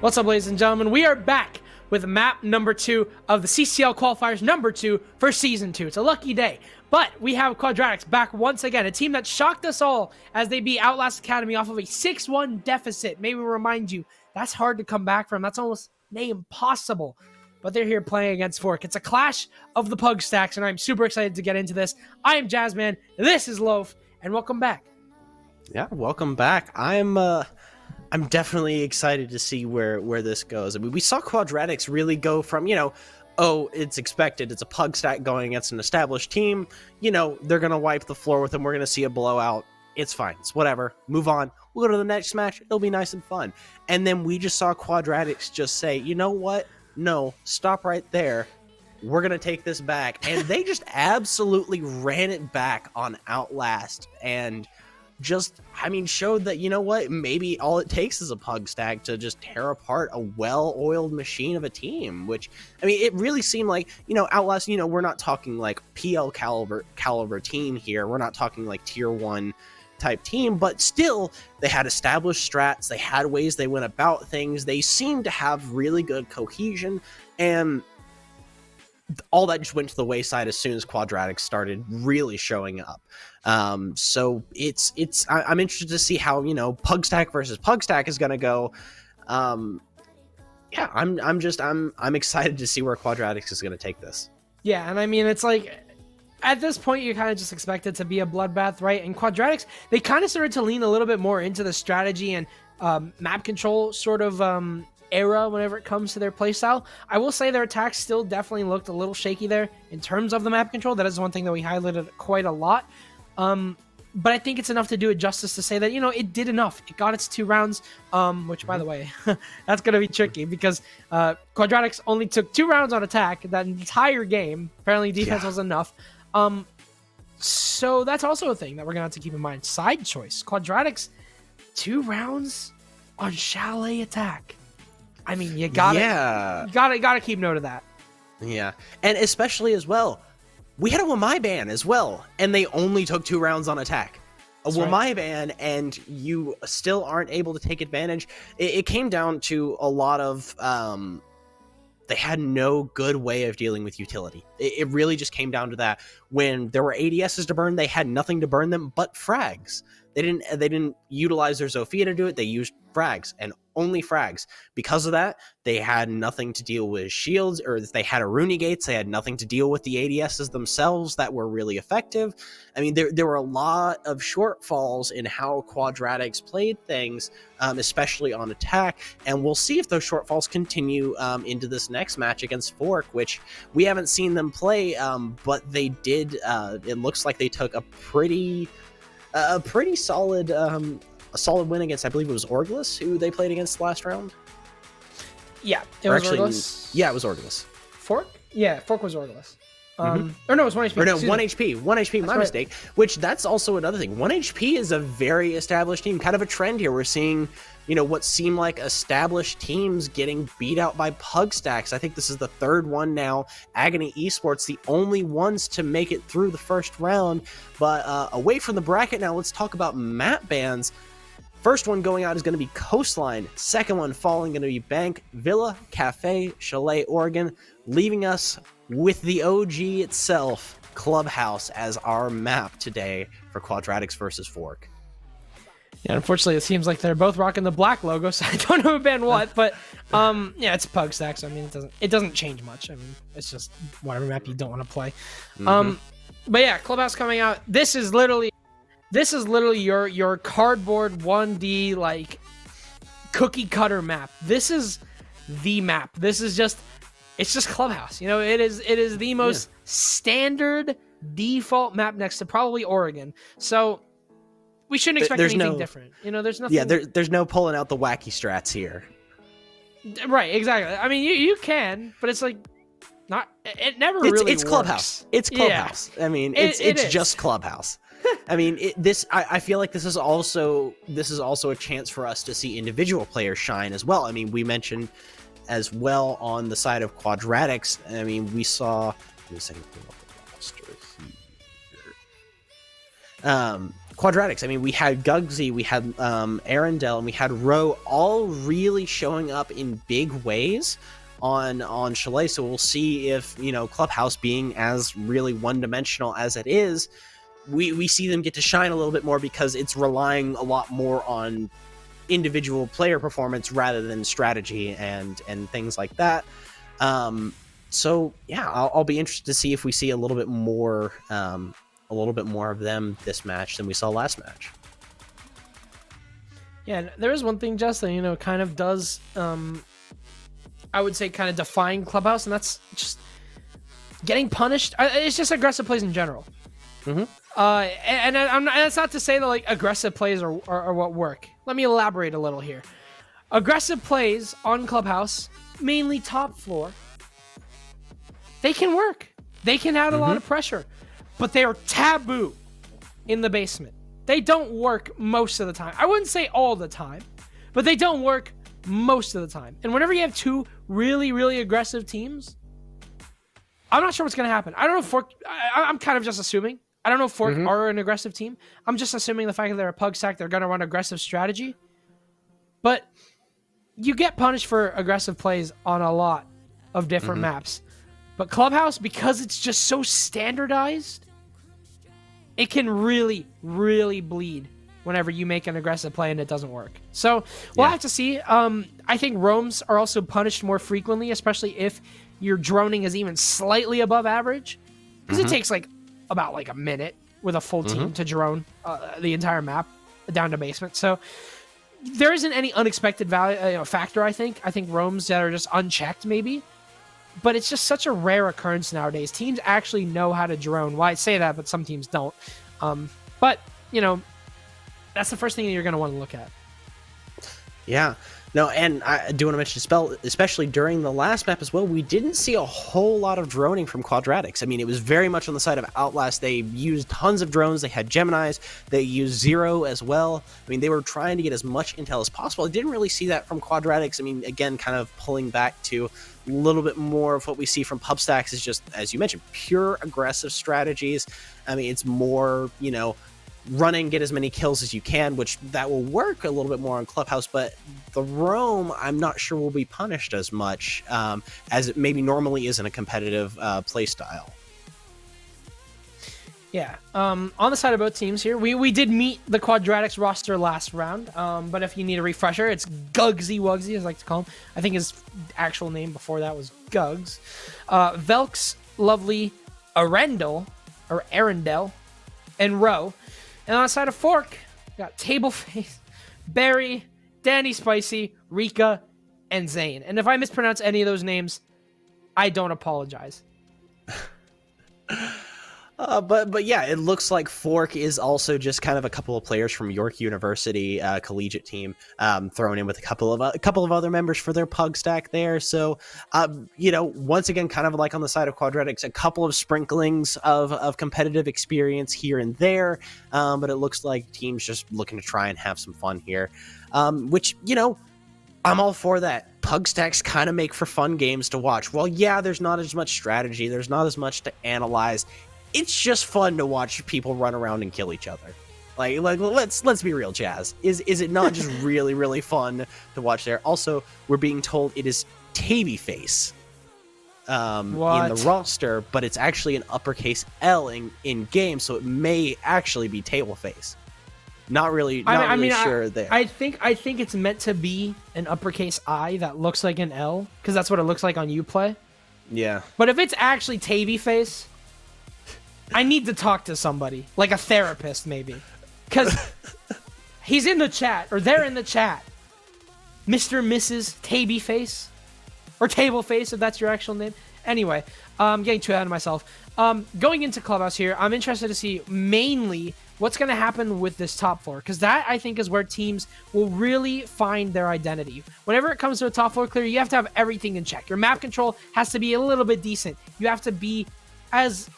What's up, ladies and gentlemen? We are back with map number 2 of the CCL qualifiers number 2 for season 2. It's a lucky day, but we have Quadratics back once again, a team that shocked us all as they beat Outlast Academy off of a 6-1 deficit. Maybe remind you, that's hard to come back from. That's almost impossible. But they're here playing against Fork. It's a clash of the pug stacks, and I'm super excited to get into this. I am Jazzman, this is Loaf, and welcome back. Yeah, welcome back. I'm definitely excited to see where this goes. I mean, we saw Quadratics really go from, oh, it's expected. It's a pug stack going against an established team. They're going to wipe the floor with them. We're going to see a blowout. It's fine. It's whatever. Move on. We'll go to the next match. It'll be nice and fun. And then we just saw Quadratics just say, you know what? No, stop right there. We're going to take this back. And they just absolutely ran it back on Outlast and just, showed that, maybe all it takes is a pug stack to just tear apart a well-oiled machine of a team, which, it really seemed like, Outlast, we're not talking like PL caliber team here. We're not talking like tier 1 type team, but still they had established strats. They had ways they went about things. They seemed to have really good cohesion, and all that just went to the wayside as soon as Quadratics started really showing up. So I'm interested to see how, pug stack versus pug stack is going to go. I'm excited to see where Quadratics is going to take this. Yeah. And it's like, at this point, you kind of just expect it to be a bloodbath, right? And Quadratics, they kind of started to lean a little bit more into the strategy and map control sort of era whenever it comes to their playstyle. I will say their attacks still definitely looked a little shaky there in terms of the map control. That is one thing that we highlighted quite a lot. But I think it's enough to do it justice to say that, it did enough. It got its 2 rounds, which, by the way, that's going to be tricky because Quadratics only took 2 rounds on attack that entire game. Apparently defense was enough. So that's also a thing that we're going to have to keep in mind. Side choice. Quadratics, 2 rounds on Chalet attack. You gotta keep note of that. Yeah, and especially as well, we had a Wamai ban as well, and they only took 2 rounds on attack. Wamai ban, and you still aren't able to take advantage. It came down to a lot of they had no good way of dealing with utility. It really just came down to that. When there were ADSs to burn, they had nothing to burn them but frags. They didn't utilize their Zofia to do it. They used frags and only frags. Because of that, they had nothing to deal with shields, or if they had Aruni gates, they had nothing to deal with the ADSs themselves that were really effective. There were a lot of shortfalls in how Quadratics played things, especially on attack, and we'll see if those shortfalls continue into this next match against Fork, which we haven't seen them play, but they did. It looks like they took a pretty solid win against, I believe it was Orglis, who they played against last round. Yeah, it was Orglis. Yeah, it was Orglis. Fork? Yeah, Fork was Orglis. Or no, it was 1 HP. Or no, 1 HP. 1 HP, my mistake. Which, that's also another thing. 1 HP is a very established team. Kind of a trend here. We're seeing, what seem like established teams getting beat out by pug stacks. I think this is the 3rd one now. Agony Esports, the only ones to make it through the first round. But away from the bracket now, let's talk about map bans. First one going out is going to be Coastline. Second one falling going to be Bank, Villa, Cafe, Chalet, Oregon, leaving us with the OG itself, Clubhouse, as our map today for Quadratics versus Fork. Yeah, unfortunately, it seems like they're both rocking the black logo, so I don't know who banned what, but it's pug stacks. It doesn't change much. It's just whatever map you don't want to play. But yeah, Clubhouse coming out. This is literally your cardboard 1D like cookie cutter map. This is the map. It's just Clubhouse. It is the most standard default map next to probably Oregon. So we shouldn't expect anything different. There's nothing. Yeah, there's no pulling out the wacky strats here. Right, exactly. You can, but it's like not. It never really. It's works. Clubhouse. It's Clubhouse. Yeah. It's just Clubhouse. I feel like this is also a chance for us to see individual players shine as well. We mentioned as well on the side of Quadratics. We saw. Let me see, pull up the roster here. Quadratics. I mean, we had Gugsy, we had Arendelle, and we had Roe all really showing up in big ways on Chalet. So we'll see if, Clubhouse being as really one-dimensional as it is, we see them get to shine a little bit more because it's relying a lot more on individual player performance rather than strategy and things like that. So yeah, I'll be interested to see if we see a little bit more of them this match than we saw last match. Yeah, and there is one thing, Justin, kind of does, I would say, kind of define Clubhouse, and that's just getting punished. It's just aggressive plays in general. Mm-hmm. And that's not to say that like aggressive plays are what work. Let me elaborate a little here. Aggressive plays on Clubhouse, mainly top floor, they can work. They can add a lot of pressure, but they are taboo in the basement. They don't work most of the time. I wouldn't say all the time, but they don't work most of the time. And whenever you have two really, really aggressive teams, I'm not sure what's going to happen. I don't know if Fork... I'm kind of just assuming. I don't know if Fork are an aggressive team. I'm just assuming the fact that they're a pug stack, they're going to run aggressive strategy. But you get punished for aggressive plays on a lot of different maps. But Clubhouse, because it's just so standardized, it can really, really bleed whenever you make an aggressive play and it doesn't work. So we'll have to see. I think roams are also punished more frequently, especially if your droning is even slightly above average. Because it takes about a minute with a full team to drone the entire map down to basement. So there isn't any unexpected value factor, I think. I think roams that are just unchecked maybe. But it's just such a rare occurrence nowadays. Teams actually know how to drone. Well, I say that, but some teams don't. But, that's the first thing that you're going to want to look at. Yeah. No, and I do want to mention, especially during the last map as well, we didn't see a whole lot of droning from Quadratics. I mean, it was very much on the side of Outlast. They used tons of drones. They had Geminis. They used Zero as well. I mean, they were trying to get as much intel as possible. I didn't really see that from Quadratics. I mean, again, kind of pulling back to a little bit more of what we see from Pubstacks is just, as you mentioned, pure aggressive strategies. I mean, it's more, run and get as many kills as you can, which that will work a little bit more on Clubhouse, but the roam, I'm not sure will be punished as much as it maybe normally is in a competitive play style. Yeah. On the side of both teams here, we did meet the Quadratics roster last round, but if you need a refresher, it's Gugsy Wugsy, as I like to call him. I think his actual name before that was Gugs. Velk's lovely Arendelle, and Roe. And on the side of Fork, we got Tableface, Barry, Danny Spicy, Rika, and Zane. And if I mispronounce any of those names, I don't apologize. But yeah, it looks like Fork is also just kind of a couple of players from York University collegiate team thrown in with a couple of other members for their pug stack there. So once again, kind of like on the side of Quadratics, a couple of sprinklings of competitive experience here and there, but it looks like teams just looking to try and have some fun here, which I'm all for that. Pug stacks kind of make for fun games to watch. Well, yeah, there's not as much strategy, there's not as much to analyze. It's just fun to watch people run around and kill each other. Like let's be real, Chaz. Is it not just really, really fun to watch there? Also, we're being told it is Tabyface in the roster, but it's actually an uppercase L in game, so it may actually be Tableface. Not really sure there. I think it's meant to be an uppercase I that looks like an L, because that's what it looks like on Uplay. Yeah. But if it's actually Tabyface, I need to talk to somebody, like a therapist maybe, because he's in the chat, or they're in the chat. Mr. and Mrs. Tabyface, or Tableface if that's your actual name. Anyway, I'm getting too ahead of myself. Going into Clubhouse here, I'm interested to see mainly what's going to happen with this top floor, because that, I think, is where teams will really find their identity. Whenever it comes to a top floor clear, you have to have everything in check. Your map control has to be a little bit decent. You have to be as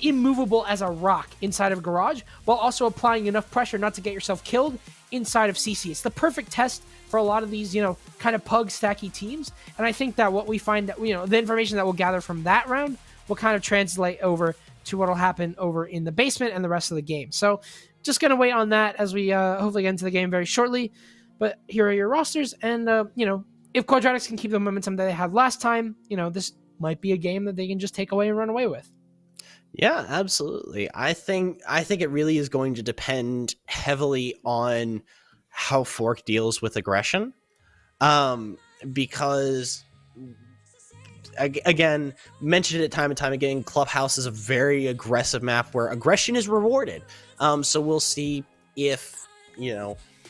immovable as a rock inside of Garage, while also applying enough pressure not to get yourself killed inside of CC. It's the perfect test for a lot of these, kind of pug stacky teams. And I think that what we find that, the information that we'll gather from that round will kind of translate over to what will happen over in the basement and the rest of the game. So just going to wait on that as we hopefully get into the game very shortly. But here are your rosters. And, if Quadratics can keep the momentum that they had last time, this might be a game that they can just take away and run away with. Yeah, absolutely. I think it really is going to depend heavily on how Fork deals with aggression. Because again, mentioned it time and time again, Clubhouse is a very aggressive map where aggression is rewarded. So we'll see if,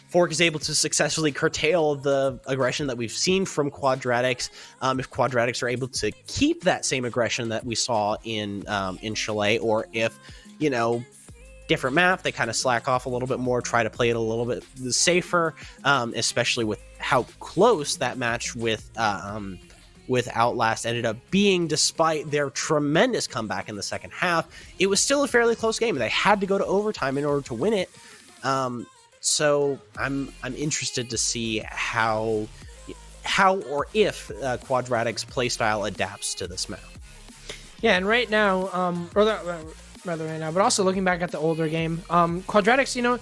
Fork is able to successfully curtail the aggression that we've seen from Quadratics. If Quadratics are able to keep that same aggression that we saw in Chalet, or if, different map, they kind of slack off a little bit more, try to play it a little bit safer, especially with how close that match with Outlast ended up being. Despite their tremendous comeback in the second half, it was still a fairly close game. They had to go to overtime in order to win it. So I'm interested to see how or if Quadratics playstyle adapts to this map. Yeah, and right now, rather right now, but also looking back at the older game, Quadratics,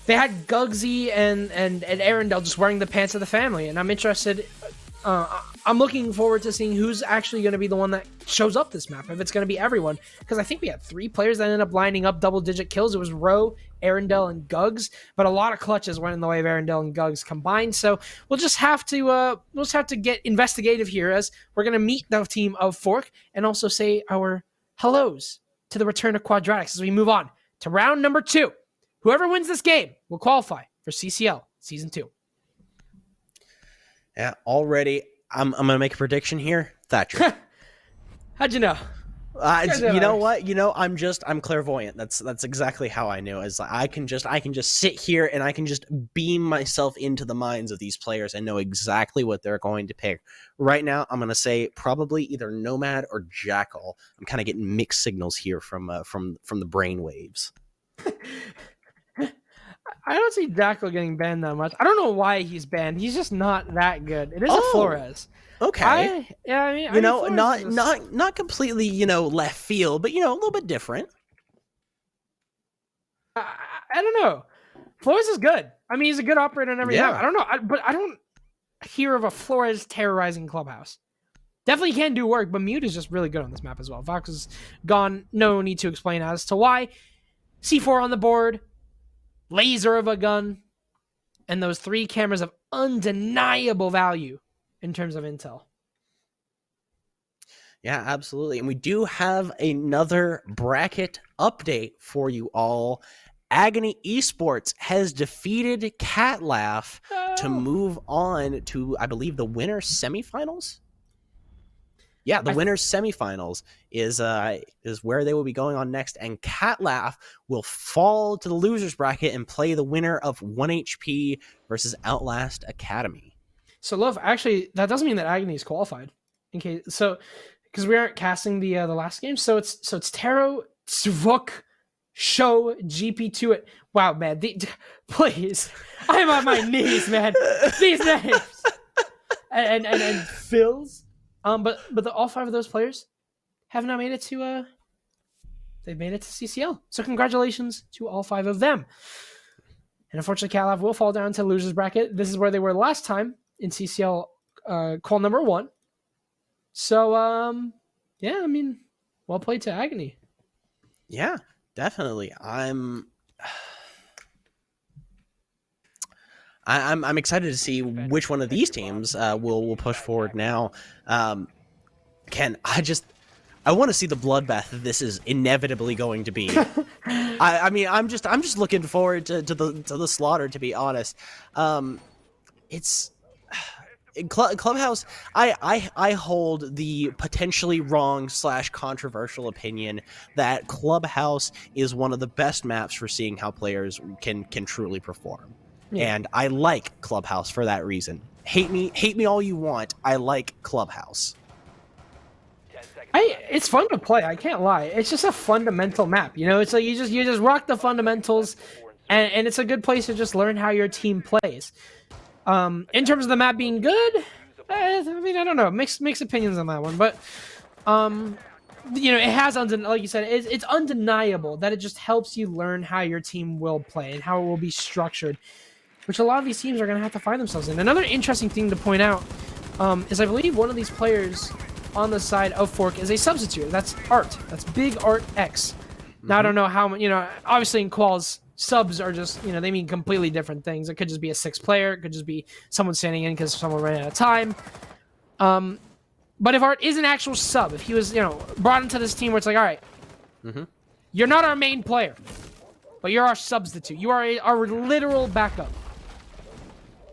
they had Gugsy and Arendelle just wearing the pants of the family, and I'm interested. I'm looking forward to seeing who's actually going to be the one that shows up this map, if it's going to be everyone, because I think we had 3 players that ended up lining up double-digit kills. It was Roe, Arendelle, and Gugs, but a lot of clutches went in the way of Arendelle and Gugs combined. So we'll just have to get investigative here, as we're going to meet the team of Fork and also say our hellos to the return of Quadratics as we move on to round number 2. Whoever wins this game will qualify for CCL Season 2. Yeah, already I'm going to make a prediction here. Thatcher. How'd you know? You know what? I'm clairvoyant. That's exactly how I knew. Is I can just sit here and I can just beam myself into the minds of these players and know exactly what they're going to pick. Right now, I'm going to say probably either Nomad or Jackal. I'm kind of getting mixed signals here from the brain waves. I don't see Jackal getting banned that much. I don't know why he's banned. He's just not that good. It is a Flores. Okay. Flores not completely, left field, but a little bit different. I don't know. Flores is good. I mean, he's a good operator and everything. Yeah. I don't know, but I don't hear of a Flores terrorizing Clubhouse. Definitely can do work, but Mute is just really good on this map as well. Vox is gone. No need to explain as to why. C4 on the board. Laser of a gun, and those 3 cameras of undeniable value in terms of intel. Yeah, absolutely. And we do have another bracket update for you all. Agony Esports has defeated Cat Laugh to move on to, I believe, the winner's semifinals. Yeah, the winner's semifinals is where they will be going on next, and Cat Laugh will fall to the losers bracket and play the winner of 1 HP versus Outlast Academy. So, Love, actually, that doesn't mean that Agony is qualified. Because we aren't casting the last game, so it's Taro, Zvuk, Show, GP2. It. Wow, man, please, I'm on my knees, man. These names and Phil's. But all 5 of those players have now made it to they've made it to CCL. So congratulations to all 5 of them. And unfortunately, Cat Laugh will fall down to the losers bracket. This is where they were last time in CCL call number 1. So yeah, I mean, well played to Agony. Yeah, definitely. I'm excited to see which one of these teams will push forward now. Ken, I want to see the bloodbath that this is inevitably going to be. I mean, I'm just looking forward to the slaughter, to be honest. It's Clubhouse. I hold the potentially wrong / controversial opinion that Clubhouse is one of the best maps for seeing how players can truly perform. Yeah. And I like Clubhouse for that reason. Hate me all you want. I like Clubhouse. It's fun to play. I can't lie. It's just a fundamental map. It's like you just rock the fundamentals, and it's a good place to just learn how your team plays. In terms of the map being good, I mean, I don't know. Mixed opinions on that one, but you know, it has, like you said, it's undeniable that it just helps you learn how your team will play and how it will be structured, which a lot of these teams are going to have to find themselves in. Another interesting thing to point out is I believe one of these players on the side of Fork is a substitute. That's Art. That's Big Art X. Now, I don't know how, you know, obviously in quals, subs are just, you know, they mean completely different things. It could just be a 6th player. It could just be someone standing in because someone ran out of time. But if Art is an actual sub, if he was, you know, brought into this team where it's like, all right, you're not our main player, but you're our substitute. You are our literal backup.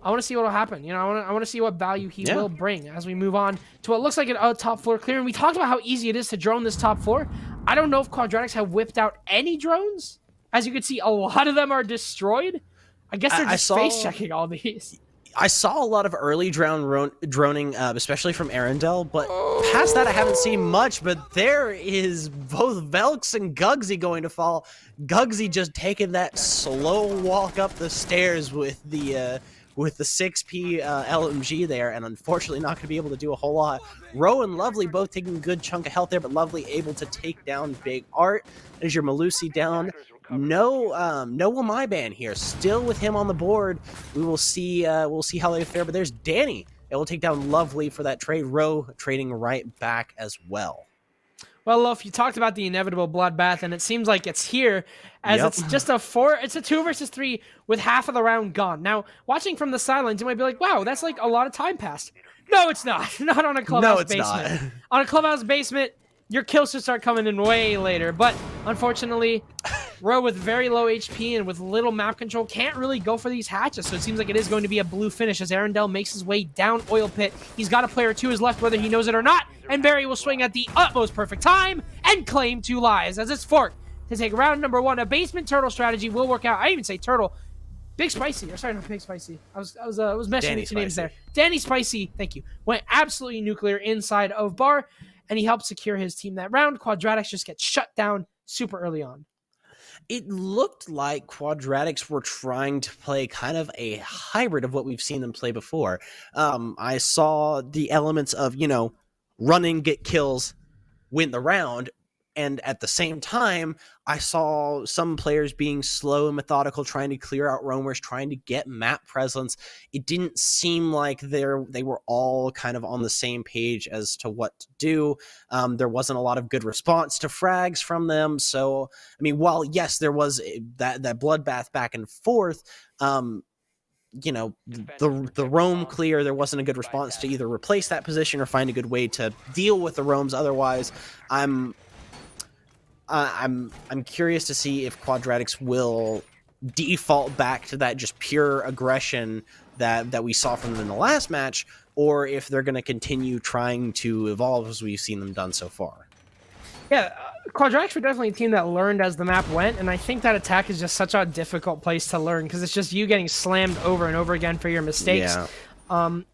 I want to see what will happen. You know, I want to see what value he will bring as we move on to what looks like a top floor clear. And we talked about how easy it is to drone this top floor. I don't know if Quadratics have whipped out any drones. As you can see, a lot of them are destroyed. I guess they're just face checking all these. I saw a lot of early droning, especially from Arendelle, but past that I haven't seen much. But there is both Velx and Gugsy going to fall. Gugsy just taking that slow walk up the stairs with the 6P LMG there, and unfortunately not going to be able to do a whole lot. Ro and Lovely both taking a good chunk of health there, but Lovely able to take down Big Art. There's your Malusi down. No Wamaiban here, still with him on the board. We'll see how they fare, but there's Danny. It will take down Lovely for that trade. Ro trading right back as well. Well, Loaf, you talked about the inevitable bloodbath, and it seems like it's here, as it's just it's a 2 versus 3 with half of the round gone. Now, watching from the sidelines, you might be like, wow, that's like a lot of time passed. No, it's not. Not on a clubhouse basement. Not. On a clubhouse basement, your kills should start coming in way later. But unfortunately, Ro with very low HP and with little map control can't really go for these hatches. So it seems like it is going to be a blue finish as Arendelle makes his way down Oil Pit. He's got a player to his left, whether he knows it or not. And Barry will swing at the utmost perfect time and claim 2 lives as it's Fork to take round number 1. A basement turtle strategy will work out. I even say turtle. Big Spicy, or sorry, not Big Spicy. I was meshing the 2 names there. Danny Spicy, thank you. Went absolutely nuclear inside of Bar, and he helped secure his team that round. Quadratics just gets shut down super early on. It looked like Quadratics were trying to play kind of a hybrid of what we've seen them play before. I saw the elements of, you know, running, get kills, win the round. And at the same time, I saw some players being slow and methodical, trying to clear out roamers, trying to get map presence. It didn't seem like they were all kind of on the same page as to what to do. There wasn't a lot of good response to frags from them. So, I mean, while, yes, there was that bloodbath back and forth, you know, the roam clear, there wasn't a good response to either replace that position or find a good way to deal with the roams. Otherwise, I'm curious to see if Quadratics will default back to that just pure aggression that we saw from them in the last match, or if they're going to continue trying to evolve as we've seen them done so far. Yeah, Quadratics were definitely a team that learned as the map went, and I think that attack is just such a difficult place to learn because it's just you getting slammed over and over again for your mistakes. Yeah.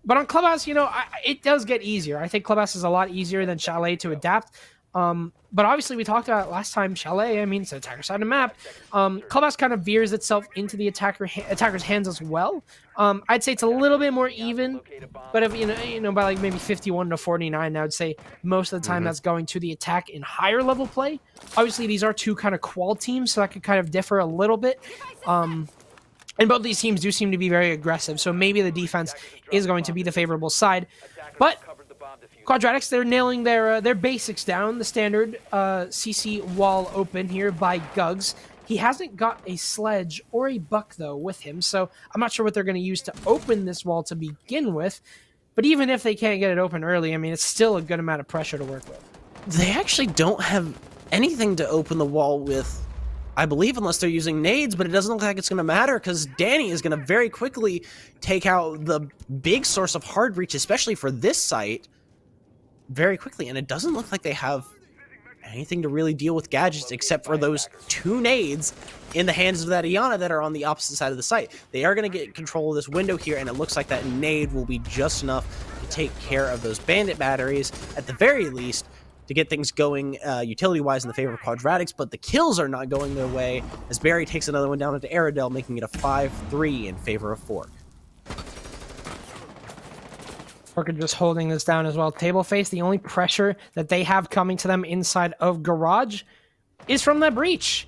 But on Clubhouse, you know, it does get easier. I think Clubhouse is a lot easier than Chalet to adapt. But obviously we talked about last time, Chalet, I mean, it's an attacker side of the map. Clubhouse kind of veers itself into the attacker's hands as well. I'd say it's a little bit more even, but if you know by like maybe 51 to 49, I would say most of the time that's going to the attack in higher level play. Obviously these are 2 kind of qual teams, so that could kind of differ a little bit. And both these teams do seem to be very aggressive, so maybe the defense is going to be the favorable side. But Quadratics, they're nailing their basics down. The standard CC wall open here by Gugs. He hasn't got a sledge or a buck, though, with him, so I'm not sure what they're going to use to open this wall to begin with. But even if they can't get it open early, I mean, it's still a good amount of pressure to work with. They actually don't have anything to open the wall with, I believe, unless they're using nades, but it doesn't look like it's going to matter because Danny is going to very quickly take out the big source of hard reach, especially for this site, very quickly. And it doesn't look like they have anything to really deal with gadgets except for those 2 nades in the hands of that Iana that are on the opposite side of the site. They are going to get control of this window here, and it looks like that nade will be just enough to take care of those bandit batteries, at the very least, to get things going utility-wise in the favor of Quadratics, but the kills are not going their way as Barry takes another one down into Arendelle, making it a 5-3 in favor of Fork. Forker just holding this down as well. Table face, the only pressure that they have coming to them inside of Garage is from that breach.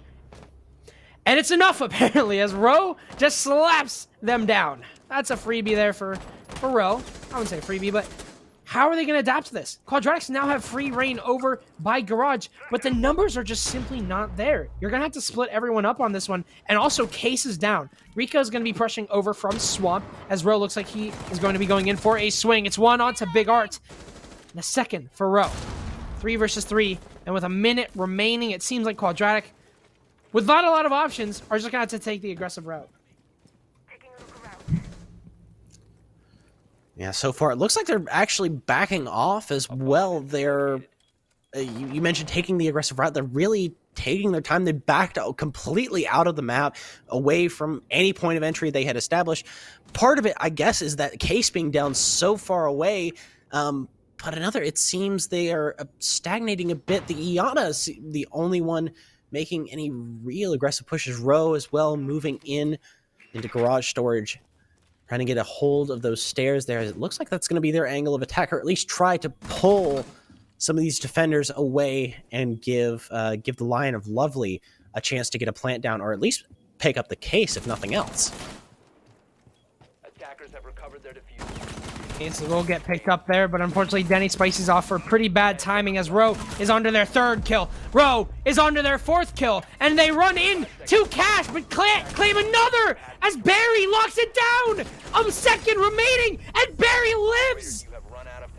And it's enough, apparently, as Roe just slaps them down. That's a freebie there for Roe. I wouldn't say freebie, but how are they going to adapt to this? Quadratics now have free reign over by Garage, but the numbers are just simply not there. You're going to have to split everyone up on this one, and also Case is down. Rika is going to be pushing over from Swamp, as Roe looks like he is going to be going in for a swing. It's one onto Big Art, and a second for Roe. 3 versus 3, and with a minute remaining, it seems like Quadratic, with not a lot of options, are just going to have to take the aggressive route. Yeah, so far it looks like they're actually backing off as well. They're, you mentioned taking the aggressive route. They're really taking their time. They backed out completely out of the map, away from any point of entry they had established. Part of it, I guess, is that Case being down so far away. But another, it seems they are stagnating a bit. The Iana is the only one making any real aggressive pushes. Row as well, moving into garage storage, trying to get a hold of those stairs there. It looks like that's going to be their angle of attack, or at least try to pull some of these defenders away and give the Lion of Lovely a chance to get a plant down, or at least pick up the case, if nothing else. Attackers have recovered their defuse. So they'll get picked up there, but unfortunately Denny Spicy's off for pretty bad timing as Roe is onto their 3rd kill. Roe is onto their 4th kill, and they run in to Cash, but claim another as Barry locks it down. A second remaining, and Barry lives.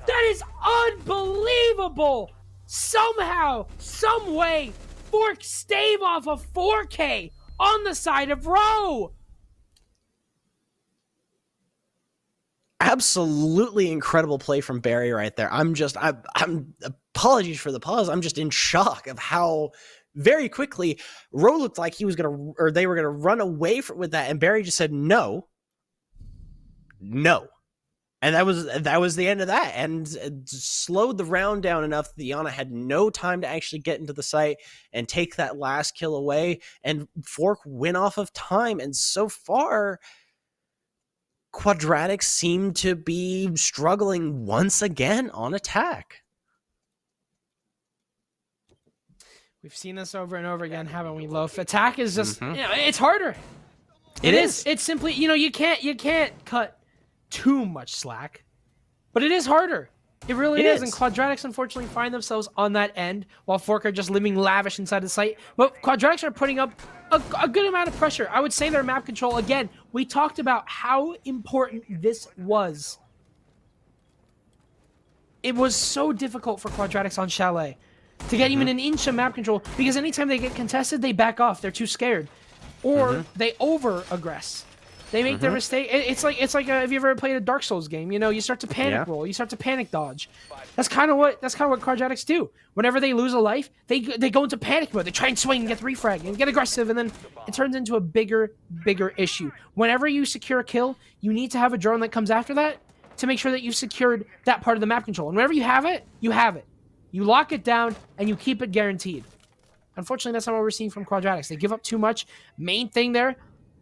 That is unbelievable. Somehow, some way, Fork stave off a 4K on the side of Roe. Absolutely incredible play from Barry right there. I'm apologies for the pause. I'm just in shock of how very quickly Roe looked like he was going to, or they were going to run away with that. And Barry just said, no. And that was the end of that, and slowed the round down enough that Iana had no time to actually get into the site and take that last kill away. And Fork went off of time. And so far, Quadratics seem to be struggling once again on attack. We've seen this over and over again, haven't we, Loaf? Attack is just, it's harder. It is. It's simply, you can't cut too much slack, but it is harder. It really is. And Quadratics, unfortunately, find themselves on that end, while Fork are just living lavish inside the site. But Quadratics are putting up a good amount of pressure. I would say their map control, again, we talked about how important this was. It was so difficult for Quadratics on Chalet to get even an inch of map control, because anytime they get contested, they back off. They're too scared. Or they over-aggress. They make their mistake. It's like have you ever played a Dark Souls game? You start to panic roll, you start to panic dodge. That's kind of what Quadratics do. Whenever they lose a life, they go into panic mode. They try and swing and get the refrag and get aggressive, and then it turns into a bigger issue. Whenever you secure a kill, you need to have a drone that comes after that to make sure that you've secured that part of the map control. And whenever you have it, you have it. You lock it down and you keep it guaranteed. Unfortunately, that's not what we're seeing from Quadratics. They give up too much. Main thing there,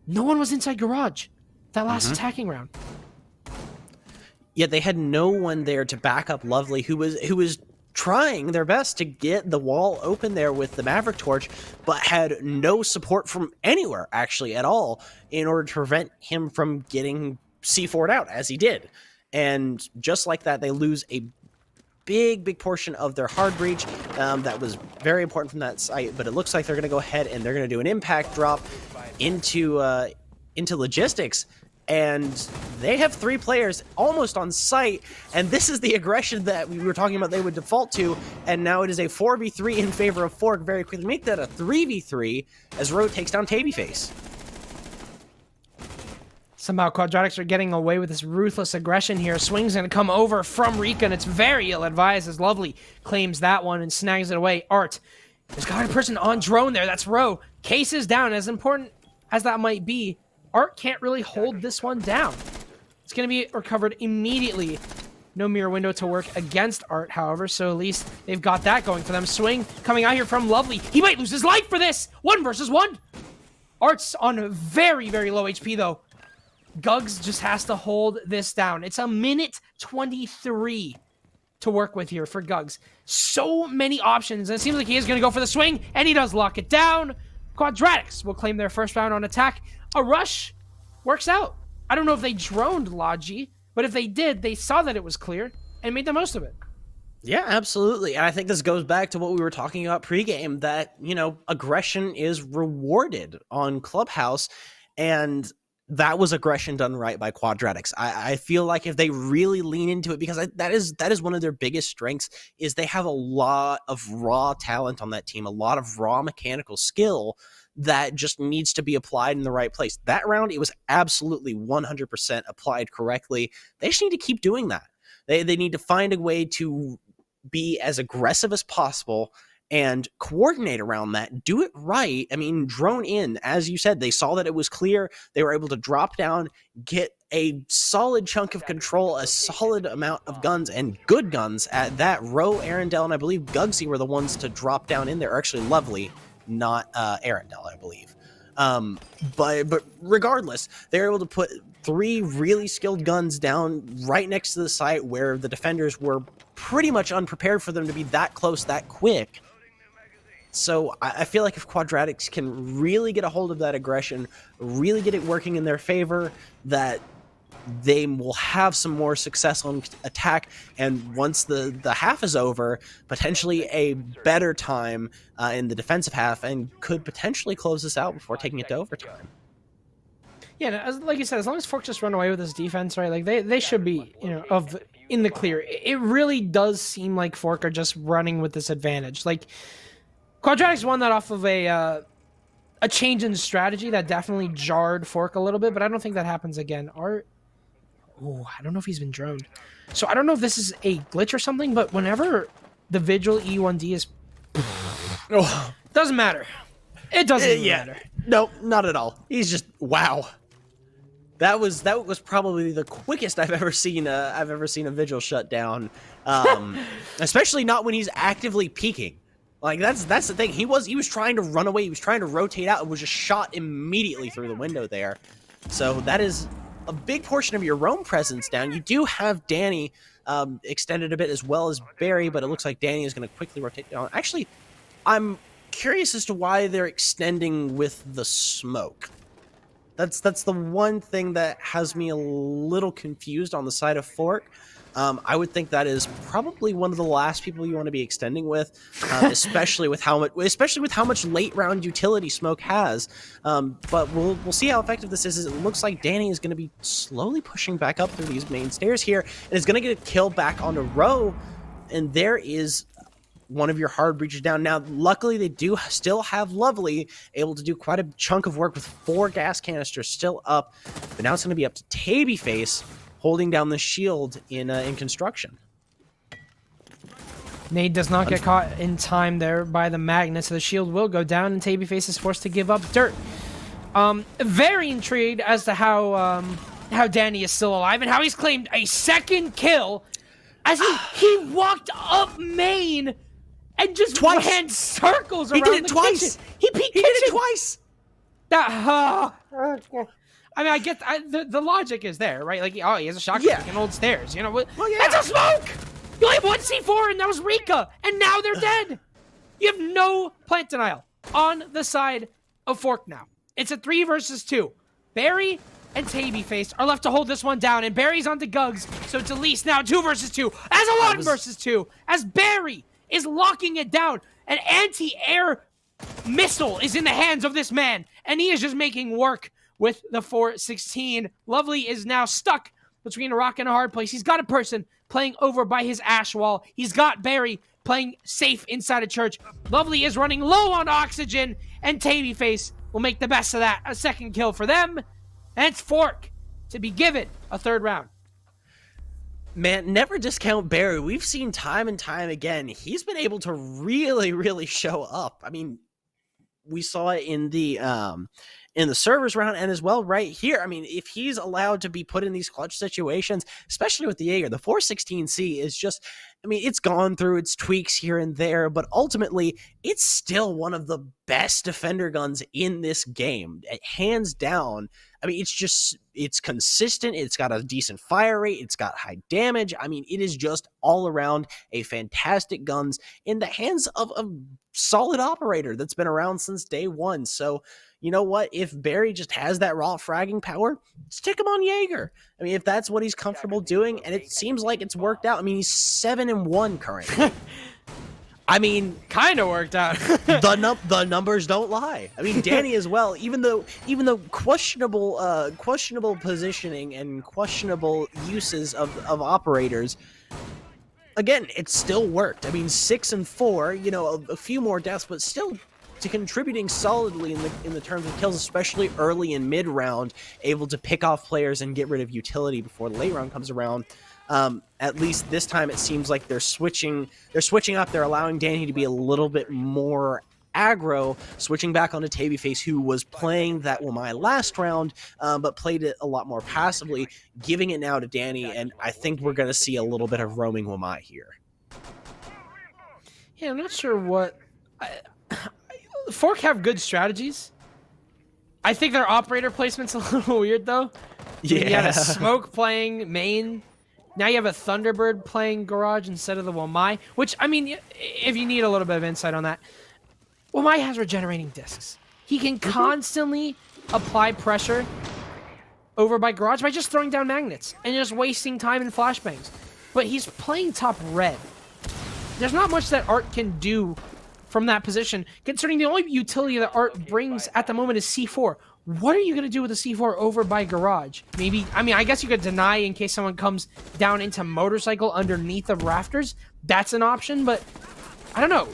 no one was inside garage that last attacking round. Yeah, they had no one there to back up Lovely, who was trying their best to get the wall open there with the Maverick Torch, but had no support from anywhere, actually, at all, in order to prevent him from getting C4'd out, as he did. And just like that, they lose a big portion of their hard breach. That was very important from that site, but it looks like they're going to go ahead and they're going to do an impact drop into logistics, and they have 3 players almost on site, and this is the aggression that we were talking about they would default to, and now it is a 4v3 in favor of Fork. Very quickly make that a 3v3 as Roe takes down Tabyface. Somehow Quadratics are getting away with this ruthless aggression here. Swing's going to come over from Rika, and it's very ill-advised as Lovely claims that one and snags it away. Art, there's got a person on drone there. That's Roe. Case is down. As important as that might be, Art can't really hold this one down. It's going to be recovered immediately. No mirror window to work against Art, however, so at least they've got that going for them. Swing coming out here from Lovely. He might lose his life for this. 1 versus 1. Art's on very low HP, though. Gugs just has to hold this down. It's a minute 23 to work with here for Gugs. So many options, and it seems like he is going to go for the swing, and he does lock it down. Quadratics will claim their first round on attack. A rush works out. I don't know if they droned Logi, but if they did, they saw that it was clear and made the most of it. Yeah, absolutely. And I think this goes back to what we were talking about pregame, that, aggression is rewarded on Clubhouse, and that was aggression done right by Quadratics. I feel like if they really lean into it, because that is one of their biggest strengths, is they have a lot of raw talent on that team, a lot of raw mechanical skill that just needs to be applied in the right place. That round, it was absolutely 100% applied correctly. They just need to keep doing that. They need to find a way to be as aggressive as possible and coordinate around that. Do it right. I mean, drone in, as you said, they saw that it was clear. They were able to drop down, get a solid chunk of control, a solid amount of guns, and good guns at that. Roe, Arendelle, and I believe Gugsy were the ones to drop down in there. Or actually, Lovely, not Arendelle, I believe. But regardless, they were able to put 3 really skilled guns down right next to the site where the defenders were pretty much unprepared for them to be that close that quick. So I feel like if Quadratics can really get a hold of that aggression, really get it working in their favor, that they will have some more success on attack, and once the half is over, potentially a better time in the defensive half, and could potentially close this out before taking it to overtime. Yeah, like you said, as long as Fork just run away with his defense, right? Like they should be, in the clear. It really does seem like Fork are just running with this advantage. Like Quadratics won that off of a change in strategy that definitely jarred Fork a little bit, but I don't think that happens again. I don't know if he's been droned. So I don't know if this is a glitch or something, but whenever the Vigil E1D is... doesn't matter. It doesn't matter. No, not at all. He's just... Wow. That was probably the quickest I've ever seen a Vigil shut down. Especially not when he's actively peeking. Like, that's the thing. He was trying to run away. He was trying to rotate out and was just shot immediately through the window there. So that is a big portion of your roam presence down. You do have Danny extended a bit as well as Barry, but it looks like Danny is going to quickly rotate down. Actually, I'm curious as to why they're extending with the smoke. That's the one thing that has me a little confused on the side of Fork. I would think that is probably one of the last people you want to be extending with, especially with how much late round utility smoke has. But we'll see how effective this is. It looks like Danny is going to be slowly pushing back up through these main stairs here, and is going to get a kill back on a Row. And there is one of your hard breaches down. Now, luckily, they do still have Lovely able to do quite a chunk of work with 4 gas canisters still up. But now it's going to be up to Tabyface holding down the shield in construction. Nade does not get caught in time there by the magnet, so the shield will go down, and Tabyface is forced to give up dirt. Very intrigued as to how Danny is still alive and how he's claimed a second kill as he walked up main and just ran circles around the kitchen. He did it twice. I mean, I get the logic is there, right? Like, he has a shotgun, he can hold stairs. Well, that's a smoke! You only have 1 C4, and that was Rika, and now they're dead! You have no plant denial on the side of Fork now. It's a 3 versus 2. Barry and Tabyface are left to hold this one down, and Barry's onto Gugs, so it's at least now 2 versus 2, as a 1 versus 2, as Barry is locking it down. An anti-air missile is in the hands of this man, and he is just making work with the 416. Lovely is now stuck between a rock and a hard place. He's got a person playing over by his ash wall. He's got Barry playing safe inside a church. Lovely is running low on oxygen, and Tabyface will make the best of that. A second kill for them, and it's Fork to be given a 3rd round. Man, never discount Barry. We've seen time and time again, he's been able to really, really show up. I mean, we saw it in the servers round, and as well right here. I mean, if he's allowed to be put in these clutch situations, especially with the Jaeger, the 416C is just, I mean, it's gone through its tweaks here and there, but ultimately it's still one of the best defender guns in this game, hands down. I mean, it's consistent. It's got a decent fire rate. It's got high damage. I mean, it is just all around a fantastic guns in the hands of a solid operator that's been around since day one. So, you know what? If Barry just has that raw fragging power, stick him on Jaeger. I mean, if that's what he's comfortable doing, and it seems like it's worked out. I mean, he's 7-1 currently. I mean, kind of worked out. the numbers don't lie. I mean, Danny as well. Even though questionable positioning and questionable uses of operators, again, it still worked. I mean, 6-4. You know, a few more deaths, but still to contributing solidly in the terms of kills, especially early and mid round, able to pick off players and get rid of utility before the late round comes around. At least this time it seems like they're switching up. They're allowing Danny to be a little bit more aggro, switching back onto Tabyface, who was playing that Wamai last round, but played it a lot more passively, giving it now to Danny, and I think we're going to see a little bit of roaming Wamai here. Yeah, I'm not sure what... Fork have good strategies. I think their operator placement's a little weird, though. Yeah. You had a Smoke playing main. Now you have a Thunderbird playing Garage instead of the Wamai, which, I mean, if you need a little bit of insight on that, Wamai has regenerating discs. He can constantly apply pressure over by Garage by just throwing down magnets and just wasting time in flashbangs. But he's playing top red. There's not much that Art can do from that position, considering the only utility that Art brings at the moment is C4. What are you going to do with a C4 over by Garage? Maybe, I mean, I guess you could deny in case someone comes down into Motorcycle underneath the rafters. That's an option, but I don't know.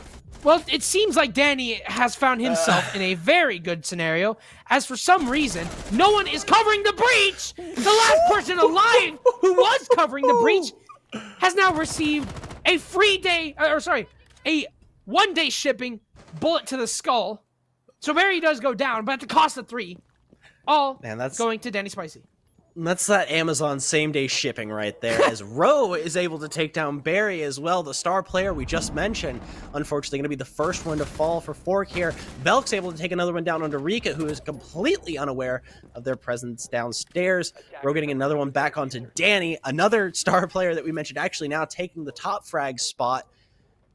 Well, it seems like Danny has found himself in a very good scenario, as for some reason, no one is covering the breach! The last person alive who was covering the breach has now received a free day, a one-day shipping bullet to the skull. So Barry does go down, but at the cost of 3. All going to Danny Spicy. That's that Amazon same-day shipping right there, as Roe is able to take down Barry as well, the star player we just mentioned. Unfortunately, going to be the first one to fall for Fork here. Velk's able to take another one down onto Rika, who is completely unaware of their presence downstairs. Roe getting another one back onto Danny, another star player that we mentioned, actually now taking the top frag spot.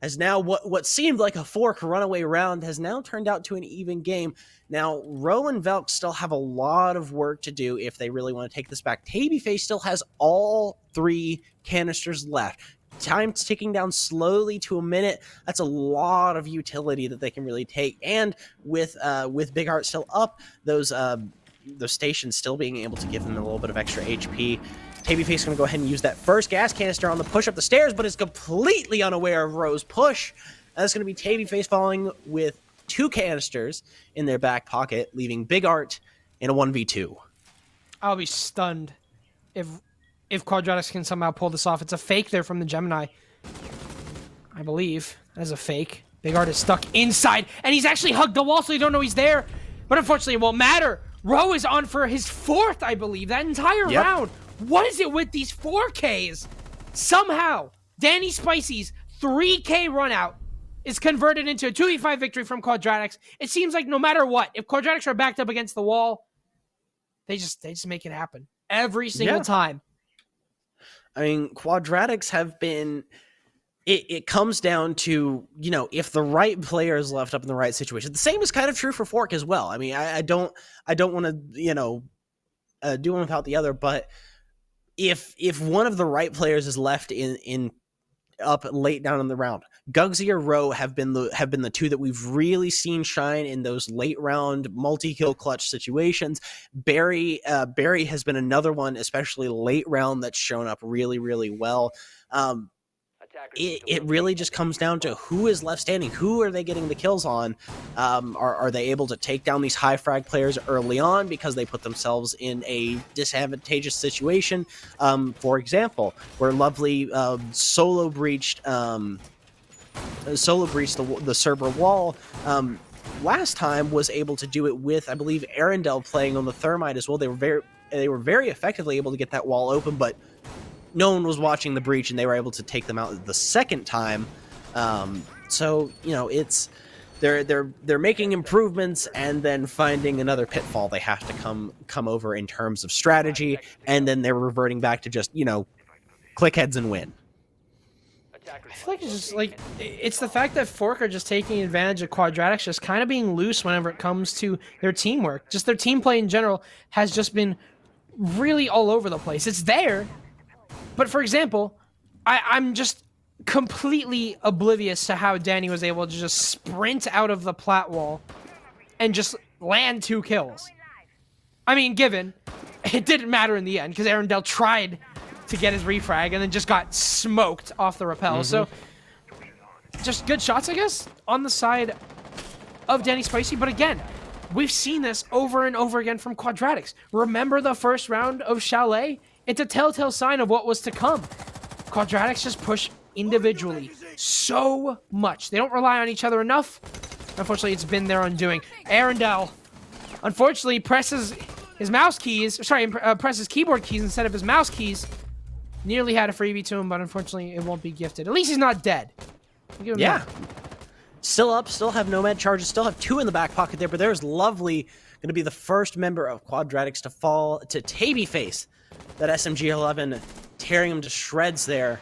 As now what seemed like a Fork runaway round has now turned out to an even game. Now, Roe and Velk still have a lot of work to do if they really want to take this back. Tabyface still has all 3 canisters left. Time's ticking down slowly to a minute. That's a lot of utility that they can really take. And with Big Art still up, those stations still being able to give them a little bit of extra HP. Tabyface going to go ahead and use that first gas canister on the push up the stairs, but is completely unaware of Roe's push. That's going to be Tabyface falling with 2 canisters in their back pocket, leaving Big Art in a 1v2. I'll be stunned if Quadratics can somehow pull this off. It's a fake there from the Gemini. I believe that is a fake. Big Art is stuck inside, and he's actually hugged the wall, so you don't know he's there. But unfortunately, it won't matter. Roe is on for his 4th, I believe, that entire round. What is it with these 4Ks? Somehow, Danny Spicy's 3K runout is converted into a 2v5 victory from Quadratics. It seems like no matter what, if Quadratics are backed up against the wall, they just make it happen every single time. I mean, Quadratics have been... It comes down to, you know, if the right player is left up in the right situation. The same is kind of true for Fork as well. I mean, I don't want to, you know, do one without the other, but if one of the right players is left in up late down in the round, Gugsy or Roe have been the 2 that we've really seen shine in those late round multi-kill clutch situations. Barry has been another one, especially late round, that's shown up really, really well. It really just comes down to who is left standing. Who are they getting the kills on? Are they able to take down these high frag players early on because they put themselves in a disadvantageous situation? For example, where Lovely solo breached the Cerber wall. last time was able to do it with, I believe, Arundel playing on the Thermite as well. They were very effectively able to get that wall open, but no one was watching the breach, and they were able to take them out the second time. So you know, it's they're making improvements and then finding another pitfall they have to come over in terms of strategy, and then they're reverting back to just, you know, click heads and win. I feel like it's just like it's the fact that Fork are just taking advantage of Quadratics just kind of being loose whenever it comes to their teamwork. Just their team play in general has just been really all over the place. It's there, but for example, I'm just completely oblivious to how Danny was able to just sprint out of the plat wall and just land 2 kills. I mean, given it didn't matter in the end because Arundel tried to get his refrag and then just got smoked off the rappel. So just good shots, I guess, on the side of Danny Spicy. But again, we've seen this over and over again from Quadratics. Remember the first round of Chalet? It's a telltale sign of what was to come. Quadratics just push individually so much. They don't rely on each other enough. Unfortunately, it's been their undoing. Arundel, unfortunately, presses his mouse keys. Sorry, presses keyboard keys instead of his mouse keys. Nearly had a freebie to him, but unfortunately, it won't be gifted. At least he's not dead. Yeah. Still up, still have Nomad charges, still have 2 in the back pocket there, but there's Lovely going to be the first member of Quadratics to fall to Tabyface. That SMG-11 tearing him to shreds there.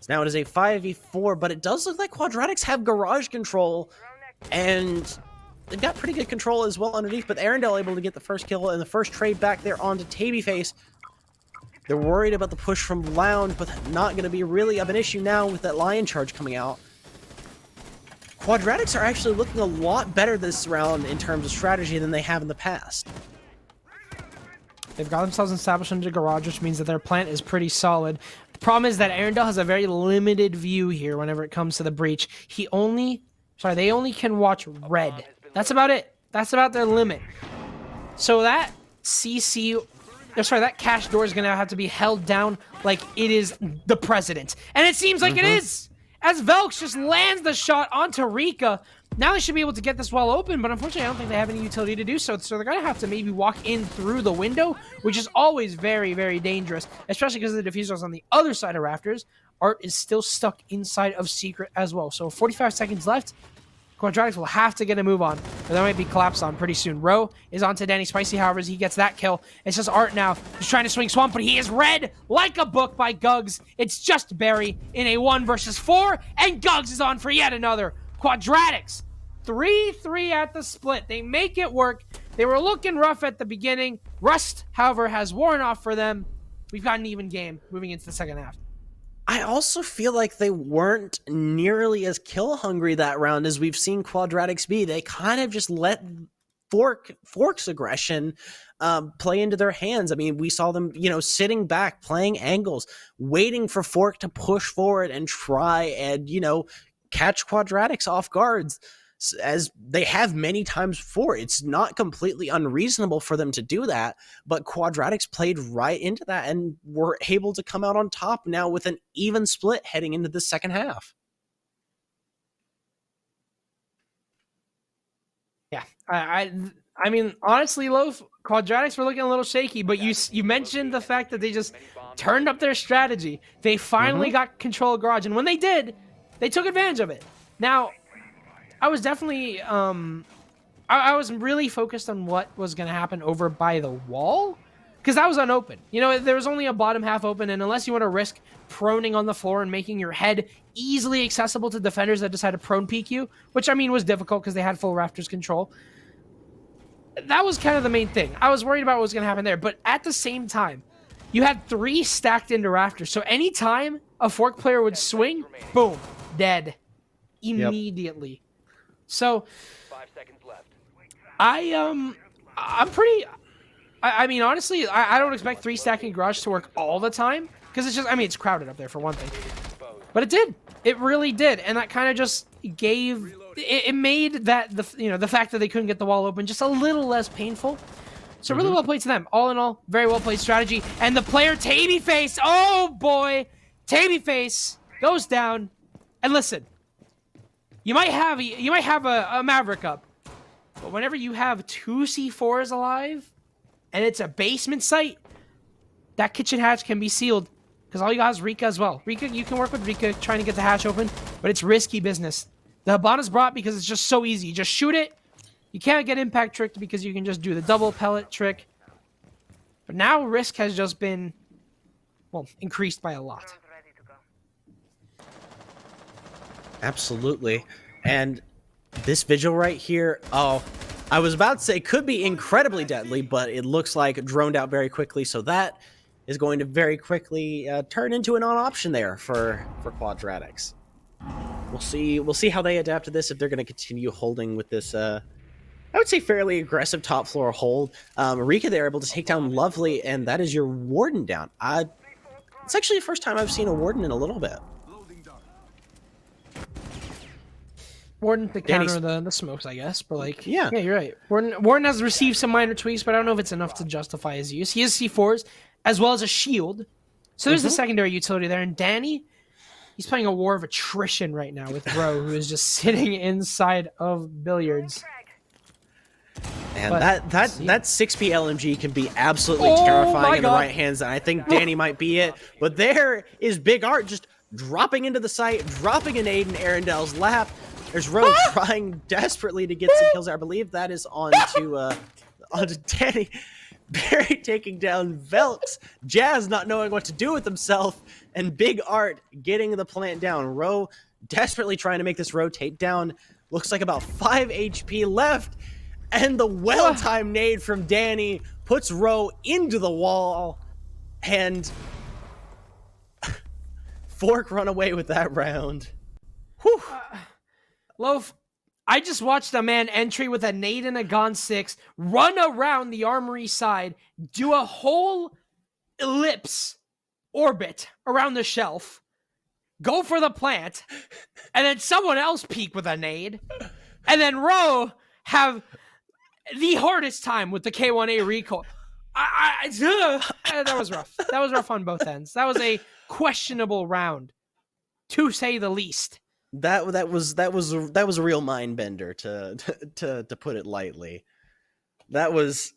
So now it is a 5v4, but it does look like Quadratics have garage control, and they've got pretty good control as well underneath, but Arundel able to get the first kill and the first trade back there onto Tabyface. They're worried about the push from Lounge, but not going to be really of an issue now with that Lion charge coming out. Quadratics are actually looking a lot better this round in terms of strategy than they have in the past. They've got themselves established into garage, which means that their plant is pretty solid. The problem is that Arundel has a very limited view here whenever it comes to the breach. They only can watch red. That's about it. That's about their limit. So that that cash door is going to have to be held down like it is the president. And it seems like it is! As Velks just lands the shot onto Rika. Now they should be able to get this wall open, but unfortunately I don't think they have any utility to do so. So they're going to have to maybe walk in through the window, which is always very, very dangerous, especially because the diffuser is on the other side of Rafters. Art is still stuck inside of Secret as well. So 45 seconds left. Quadratics will have to get a move on, or there might be collapse on pretty soon. Roe is onto Danny Spicy, however, as he gets that kill. It's just Art now. He's trying to swing Swamp, but he is read like a book by Guggs. It's just Barry in a 1 versus 4, and Guggs is on for yet another. Quadratics, 3-3 at the split. They make it work. They were looking rough at the beginning. Rust, however, has worn off for them. We've got an even game moving into the second half. I also feel like they weren't nearly as kill hungry that round as we've seen Quadratics be. They kind of just let Fork's aggression play into their hands. I mean, we saw them, sitting back, playing angles, waiting for Fork to push forward and try and, catch Quadratics off guards, as they have many times before. It's not completely unreasonable for them to do that, but Quadratics played right into that and were able to come out on top now with an even split heading into the second half. Yeah, I mean, honestly, Loaf, Quadratics were looking a little shaky, but you mentioned the fact that they just turned up their strategy. They finally got control of garage, and when they did, they took advantage of it. Now, I was definitely, I was really focused on what was going to happen over by the wall, because that was unopened. There was only a bottom half open, and unless you want to risk proning on the floor and making your head easily accessible to defenders that decide to prone peek you, which, I mean, was difficult because they had full Rafters control. That was kind of the main thing. I was worried about what was going to happen there, but at the same time, you had 3 stacked into Rafters, so anytime a Fork player would swing, boom, dead. Immediately. Yep. So, 5 seconds left. I'm pretty... I mean, honestly, I don't expect 3 stacking garage to work all the time, because it's just, I mean, it's crowded up there for one thing. But it did. It really did, and that kind of just gave... It made that, the fact that they couldn't get the wall open just a little less painful. So really well played to them. All in all, very well played strategy. And the player, Tabyface, oh boy! Tabyface goes down. And listen, you might have a Maverick up, But whenever you have 2 C4s alive, and it's a basement site, that kitchen hatch can be sealed. Because all you got is Rika as well. Rika, you can work with Rika trying to get the hatch open, but it's risky business. The Habana's brought because it's just so easy. You just shoot it. You can't get impact tricked because you can just do the double pellet trick. But now risk has just been, well, increased by a lot. Absolutely. And this vigil right here, oh, I was about to say could be incredibly deadly, but it looks like droned out very quickly, so that is going to very quickly turn into a non-option there for Quadratics. We'll see how they adapt to this, if they're going to continue holding with this, I would say fairly aggressive top floor hold. Rika, they're able to take down Lovely, and that is your Warden down. It's actually the first time I've seen a Warden in a little bit. Warden to counter the smokes, I guess, but like, yeah, you're right. Warden has received some minor tweaks, but I don't know if it's enough to justify his use. He has C4s as well as a shield, so there's the secondary utility there. And Danny, he's playing a war of attrition right now with Ro, who is just sitting inside of billiards. And that 6P LMG can be absolutely terrifying in the right hands, and I think Danny might be it. But there is Big Art just dropping into the site, dropping an nade in Arundel's lap. There's Ro trying desperately to get some kills. I believe that is onto Danny. Barry taking down Velks. Jazz not knowing what to do with himself. And Big Art getting the plant down. Ro desperately trying to make this rotate down. Looks like about 5 HP left. And the well-timed nade from Danny puts Ro into the wall. And Fork run away with that round. Whew. Loaf, I just watched a man entry with a nade and a Gon 6 run around the armory side, do a whole ellipse orbit around the shelf, go for the plant, and then someone else peek with a nade, and then Ro have the hardest time with the K1A recoil. That was rough. That was rough on both ends. That was a questionable round, to say the least. That was a real mind bender, to put it lightly. That was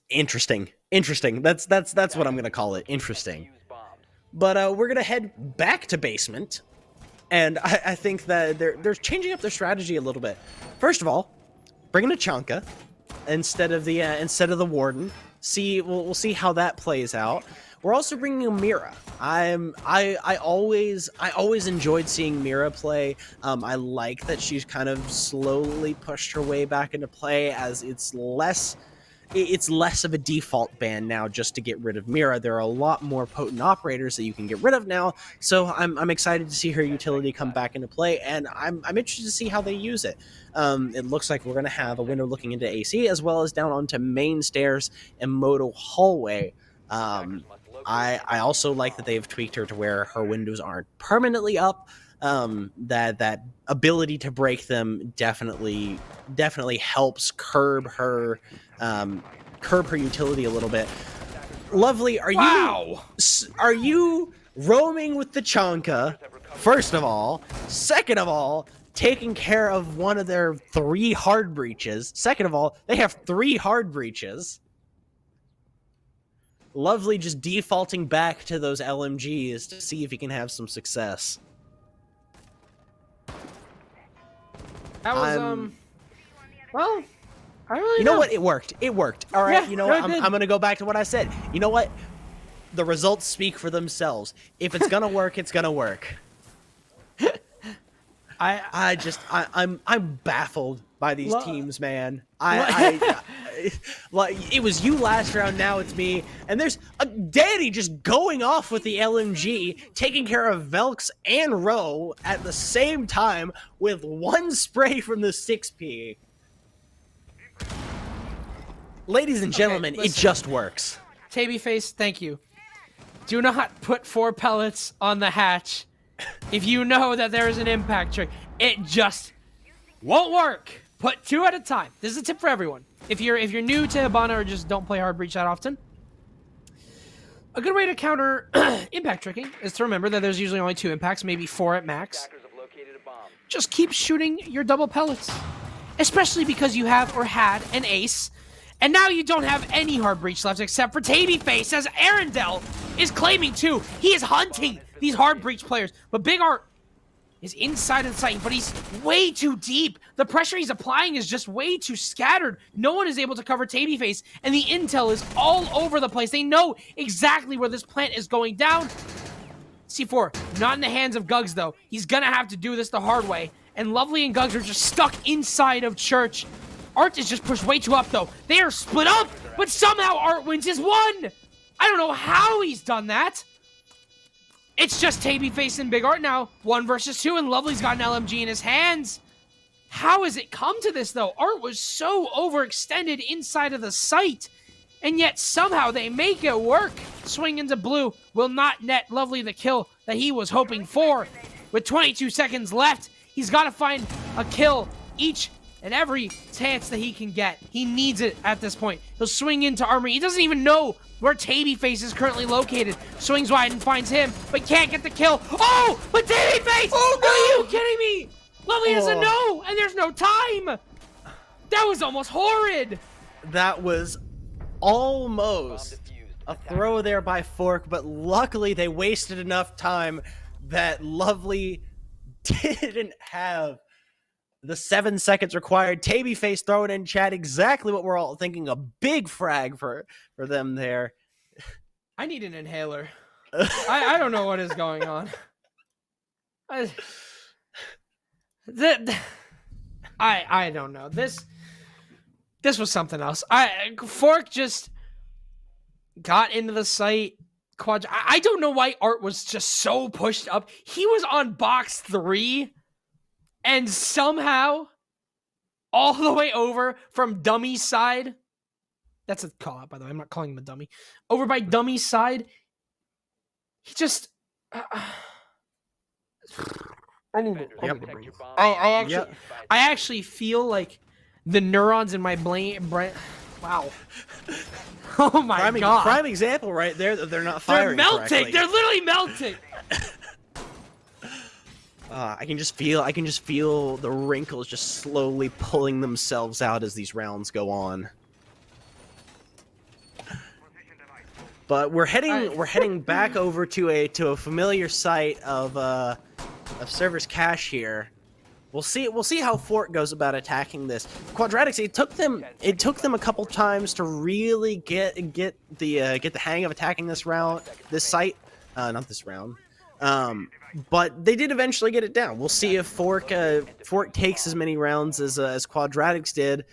interesting. That's what I'm gonna call it. Interesting. But we're gonna head back to basement, and I think that they're changing up their strategy a little bit. First of all, bringing a Chanka instead of the Warden. We'll see how that plays out. We're also bringing a Mira. I always enjoyed seeing Mira play. I like that she's kind of slowly pushed her way back into play, as it's less of a default ban now just to get rid of Mira. There are a lot more potent operators that you can get rid of now, so I'm excited to see her utility come back into play, and I'm interested to see how they use it. It looks like we're going to have a window looking into AC, as well as down onto main stairs and Moto hallway. I also like that they've tweaked her to where her windows aren't permanently up. That ability to break them definitely helps curb her utility a little bit. Lovely, are you roaming with the Chanka? First of all, second of all, taking care of one of their 3 hard breaches. Second of all, they have 3 hard breaches. Lovely just defaulting back to those LMGs to see if he can have some success. That was, well, I really You know what? It worked. It worked. All right, yeah, you know, I'm going to go back to what I said. You know what? The results speak for themselves. If it's going to work, it's going to work. I'm baffled by these teams, man. Like, it was you last round, now it's me, and there's Danny just going off with the LMG, taking care of Velks and Ro at the same time with 1 spray from the 6P. Ladies and gentlemen, it just works. Tabyface, thank you. Do not put 4 pellets on the hatch if you know that there is an impact trick. It just won't work. Put 2 at a time. This is a tip for everyone. If you're new to Habana or just don't play hard breach that often, a good way to counter impact tricking is to remember that there's usually only 2 impacts, maybe 4 at max. just keep shooting your double pellets. Especially because you have or had an ace, and now you don't have any hard breach left except for Tabyface, as Arundel is claiming too. He is hunting these hard breach players, but Big Art is inside of the site, but he's way too deep. The pressure he's applying is just way too scattered. No one is able to cover Tabyface, and the intel is all over the place. They know exactly where this plant is going down. C4, not in the hands of Gugs, though. He's gonna have to do this the hard way, and Lovely and Gugs are just stuck inside of Church. Art is just pushed way too up, though. They are split up, but somehow Art wins his one. I don't know how he's done that. It's just Tabyface and Big Art now, 1 versus 2, and Lovely's got an LMG in his hands. How has it come to this, though? Art was so overextended inside of the site, and yet somehow they make it work. Swing into blue will not net Lovely the kill that he was hoping for. With 22 seconds left, he's got to find a kill each and every chance that he can get. He needs it at this point. He'll swing into Armory. He doesn't even know where Tabyface is currently located. Swings wide and finds him, but can't get the kill. Oh, but Tabyface! Oh, no! Are you kidding me? Lovely has a no, and there's no time. That was almost horrid. That was almost a throw there by Fork, but luckily they wasted enough time that Lovely didn't have the 7 seconds required. Tabyface throwing in chat exactly what we're all thinking. A big frag for them there. I need an inhaler. I don't know what is going on. I don't know. This was something else. Fork just got into the site. I don't know why Art was just so pushed up. He was on box 3, and somehow, all the way over from Dummy's side. That's a call out, by the way. I'm not calling him a dummy. Over by Dummy's side, he just. I need to breathe. I actually feel like the neurons in my brain. Wow. Oh my god. Prime example right there that they're not firing. They're melting. Correctly. They're literally melting. I can just feel the wrinkles just slowly pulling themselves out as these rounds go on. But we're heading back over to a familiar site of Server's Cache here. We'll see how Fork goes about attacking this. Quadratics, it took them a couple times to really get the hang of attacking this site. Not this round. But they did eventually get it down. We'll see if Fork takes as many rounds as Quadratics did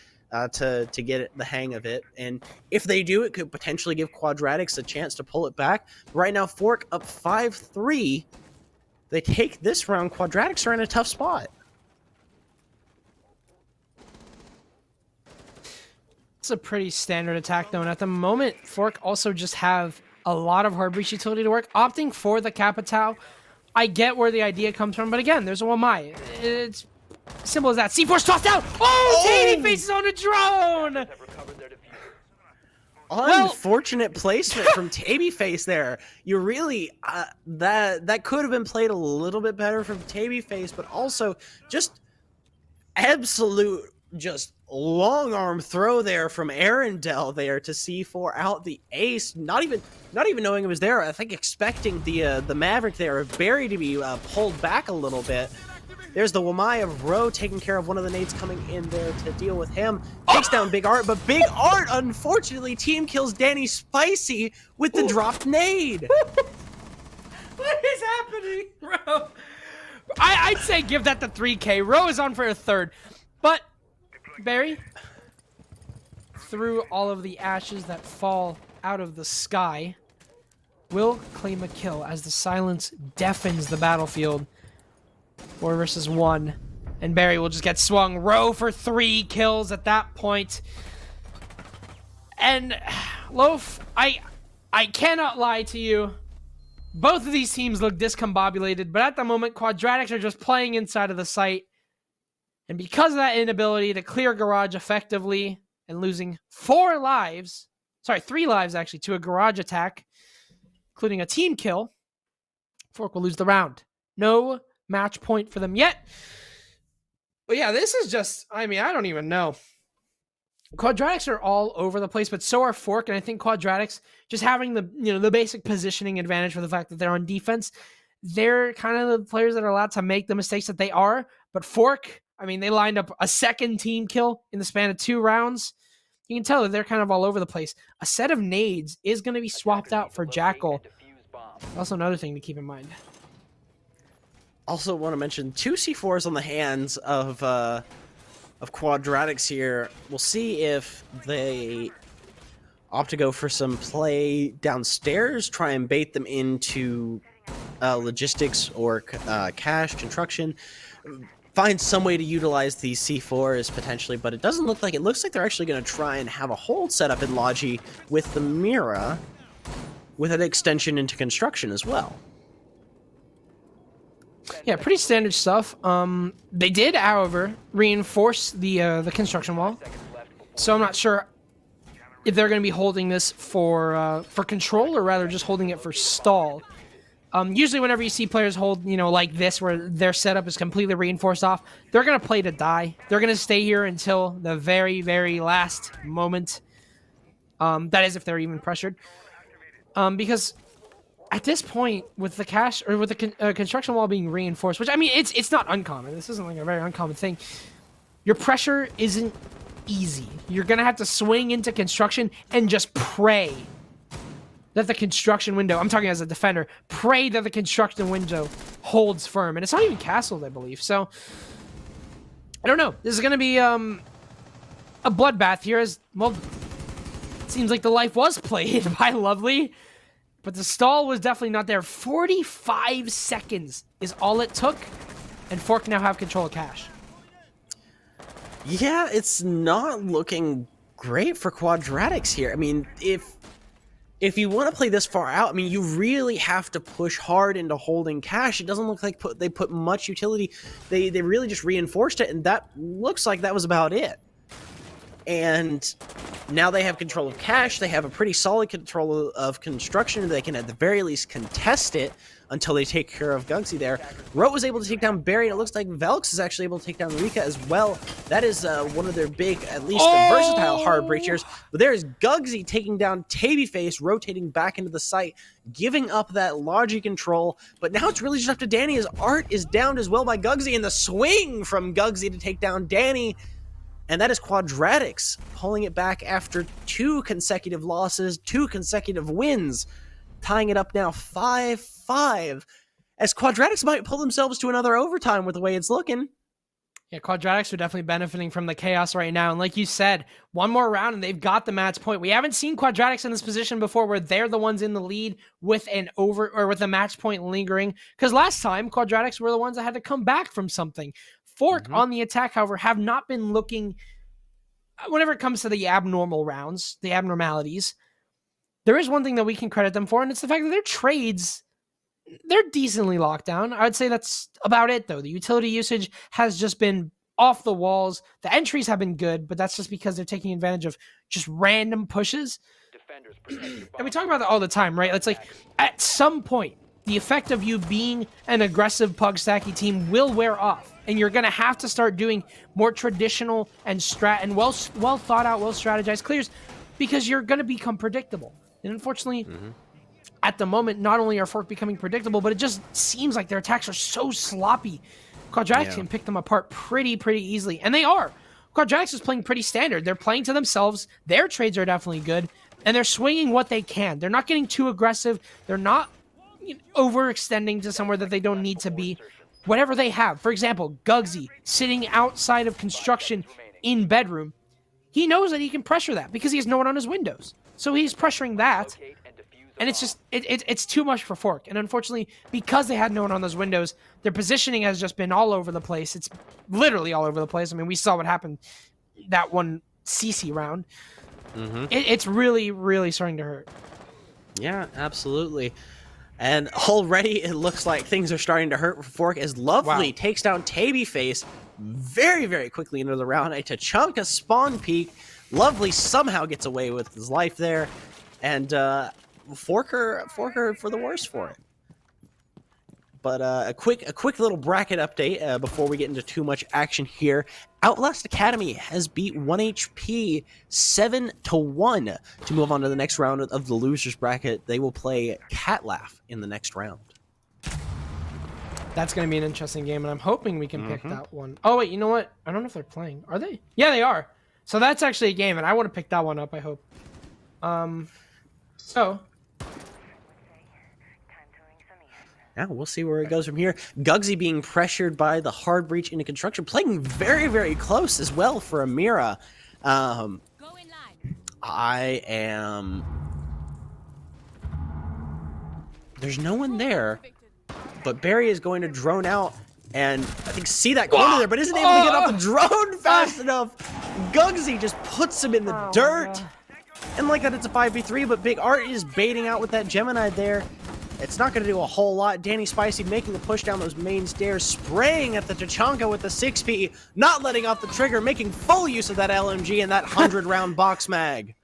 to get the hang of it. And if they do, it could potentially give Quadratics a chance to pull it back. Right now, Fork up 5-3. They take this round. Quadratics are in a tough spot. It's a pretty standard attack, though, and at the moment, Fork also just have a lot of hard breach utility to work. Opting for the Capitao, I get where the idea comes from, but again, there's a Wamai. It's simple as that. C4's tossed out! Oh! Tabyface is on a drone! Unfortunate placement from Tabyface there. You really that could have been played a little bit better from Tabyface, but also just absolute long arm throw there from Arundel there to C4 out the ace. Not even knowing it was there. I think expecting the Maverick there of Barry to be pulled back a little bit. There's the Wamai of Rowe taking care of one of the nades coming in there to deal with him. Takes down Big Art, but Big Art, unfortunately, team kills Danny Spicy with the dropped nade. What is happening, Rowe? I'd say give that the 3K. Rowe is on for a third. But, Barry, through all of the ashes that fall out of the sky, will claim a kill as the silence deafens the battlefield. 4 versus 1, and Barry will just get swung. Rowe for 3 kills at that point. And Loaf, I cannot lie to you. Both of these teams look discombobulated, but at the moment, Quadratics are just playing inside of the site. And because of that inability to clear Garage effectively and losing 3 lives actually, to a Garage attack, including a team kill, Fork will lose the round. No match point for them yet. But yeah, this is just, I mean, I don't even know. Quadratics are all over the place, but so are Fork, and I think Quadratics just having the the basic positioning advantage for the fact that they're on defense. They're kind of the players that are allowed to make the mistakes that they are. But Fork, I mean, they lined up a second team kill in the span of 2 rounds. You can tell that they're kind of all over the place. A set of nades is going to be swapped out for Jackal. Also, another thing to keep in mind. Also, want to mention 2 C4s on the hands of Quadratics here. We'll see if they opt to go for some play downstairs, try and bait them into logistics or cash construction. Find some way to utilize these C4s potentially, but it doesn't look like it. Looks like they're actually going to try and have a hold set up in Logi with the Mira, with an extension into construction as well. Yeah, pretty standard stuff. They did, however, reinforce the construction wall, so I'm not sure if they're going to be holding this for control or rather just holding it for stall. Usually, whenever you see players hold, like this, where their setup is completely reinforced off, they're going to play to die. They're going to stay here until the very, very last moment. That is, if they're even pressured, because at this point, with the cash or with the construction wall being reinforced, which I mean, it's not uncommon. This isn't like a very uncommon thing. Your pressure isn't easy. You're gonna have to swing into construction and just pray that the construction window, I'm talking as a defender, pray that the construction window holds firm. And it's not even castled, I believe. So, I don't know. This is going to be a bloodbath here as, well, it seems like the life was played by Lovely. But the stall was definitely not there. 45 seconds is all it took. And Fork now have control of cash. Yeah, it's not looking great for Quadratics here. I mean, if you want to play this far out, I mean, you really have to push hard into holding cash. It doesn't look like they put much utility. They really just reinforced it, and that looks like that was about it. And now they have control of cash. They have a pretty solid control of construction. They can at the very least contest it until they take care of Gugsy there. Rote was able to take down Barry, and it looks like Velx is actually able to take down Rika as well. That is one of their big, at least versatile hard breachers. But there is Gugsy taking down Tabyface, rotating back into the site, giving up that Logi control. But now it's really just up to Danny, as Art is downed as well by Gugsy, and the swing from Gugsy to take down Danny. And that is Quadratics pulling it back after 2 consecutive losses, 2 consecutive wins, tying it up now 5-5, as Quadratics might pull themselves to another overtime with the way it's looking. Yeah, Quadratics are definitely benefiting from the chaos right now. And like you said, one more round and they've got the match point. We haven't seen Quadratics in this position before where they're the ones in the lead with with a match point lingering. Because last time, Quadratics were the ones that had to come back from something. Fork on the attack, however, have not been looking, whenever it comes to the abnormal rounds, the abnormalities, there is one thing that we can credit them for, and it's the fact that their trades, they're decently locked down. I would say that's about it, though. The utility usage has just been off the walls. The entries have been good, but that's just because they're taking advantage of just random pushes. And we talk about that all the time, right? It's like, at some point, the effect of you being an aggressive pug stacky team will wear off, and you're going to have to start doing more traditional and well thought out, well strategized clears, because you're going to become predictable. And unfortunately, at the moment, not only are Fork becoming predictable, but it just seems like their attacks are so sloppy. Quadratics can pick them apart pretty easily, and they are. Quadratics is playing pretty standard. They're playing to themselves. Their trades are definitely good, and they're swinging what they can. They're not getting too aggressive. They're not overextending to somewhere that they don't need to be. Whatever they have, for example, Gugsy sitting outside of construction in bedroom, he knows that he can pressure that because he has no one on his windows. So he's pressuring that, and it's just it's too much for Fork. And unfortunately, because they had no one on those windows, their positioning has just been all over the place. It's literally all over the place. I mean, we saw what happened that one CC round. It's really starting to hurt. Yeah, absolutely. And already it looks like things are starting to hurt for Fork as Lovely takes down Tabyface very quickly into the round. A Tachanka spawn peek. Lovely somehow gets away with his life there. And Forker for the worse for it. But a quick little bracket update before we get into too much action here. Outlast Academy has beat 1HP 7-1 to move on to the next round of the losers bracket. They will play Catlaugh in the next round. That's going to be an interesting game, and I'm hoping we can pick that one. Oh, wait, you know what? I don't know if they're playing. Are they? Yeah, they are. So that's actually a game, and I want to pick that one up, I hope. So... Now we'll see where it goes from here. Gugsy being pressured by the hard breach into construction, playing very, very close as well for Amira. I am... There's no one there, but Barry is going to drone out and I think see that corner there, but isn't able to get off the drone fast enough. Gugsy just puts him in the dirt. And like that, it's a 5v3, but Big Art is baiting out with that Gemini there. It's not going to do a whole lot. Danny Spicy making the push down those main stairs, spraying at the Tachanka with the 6P, not letting off the trigger, making full use of that LMG and that 100-round box mag.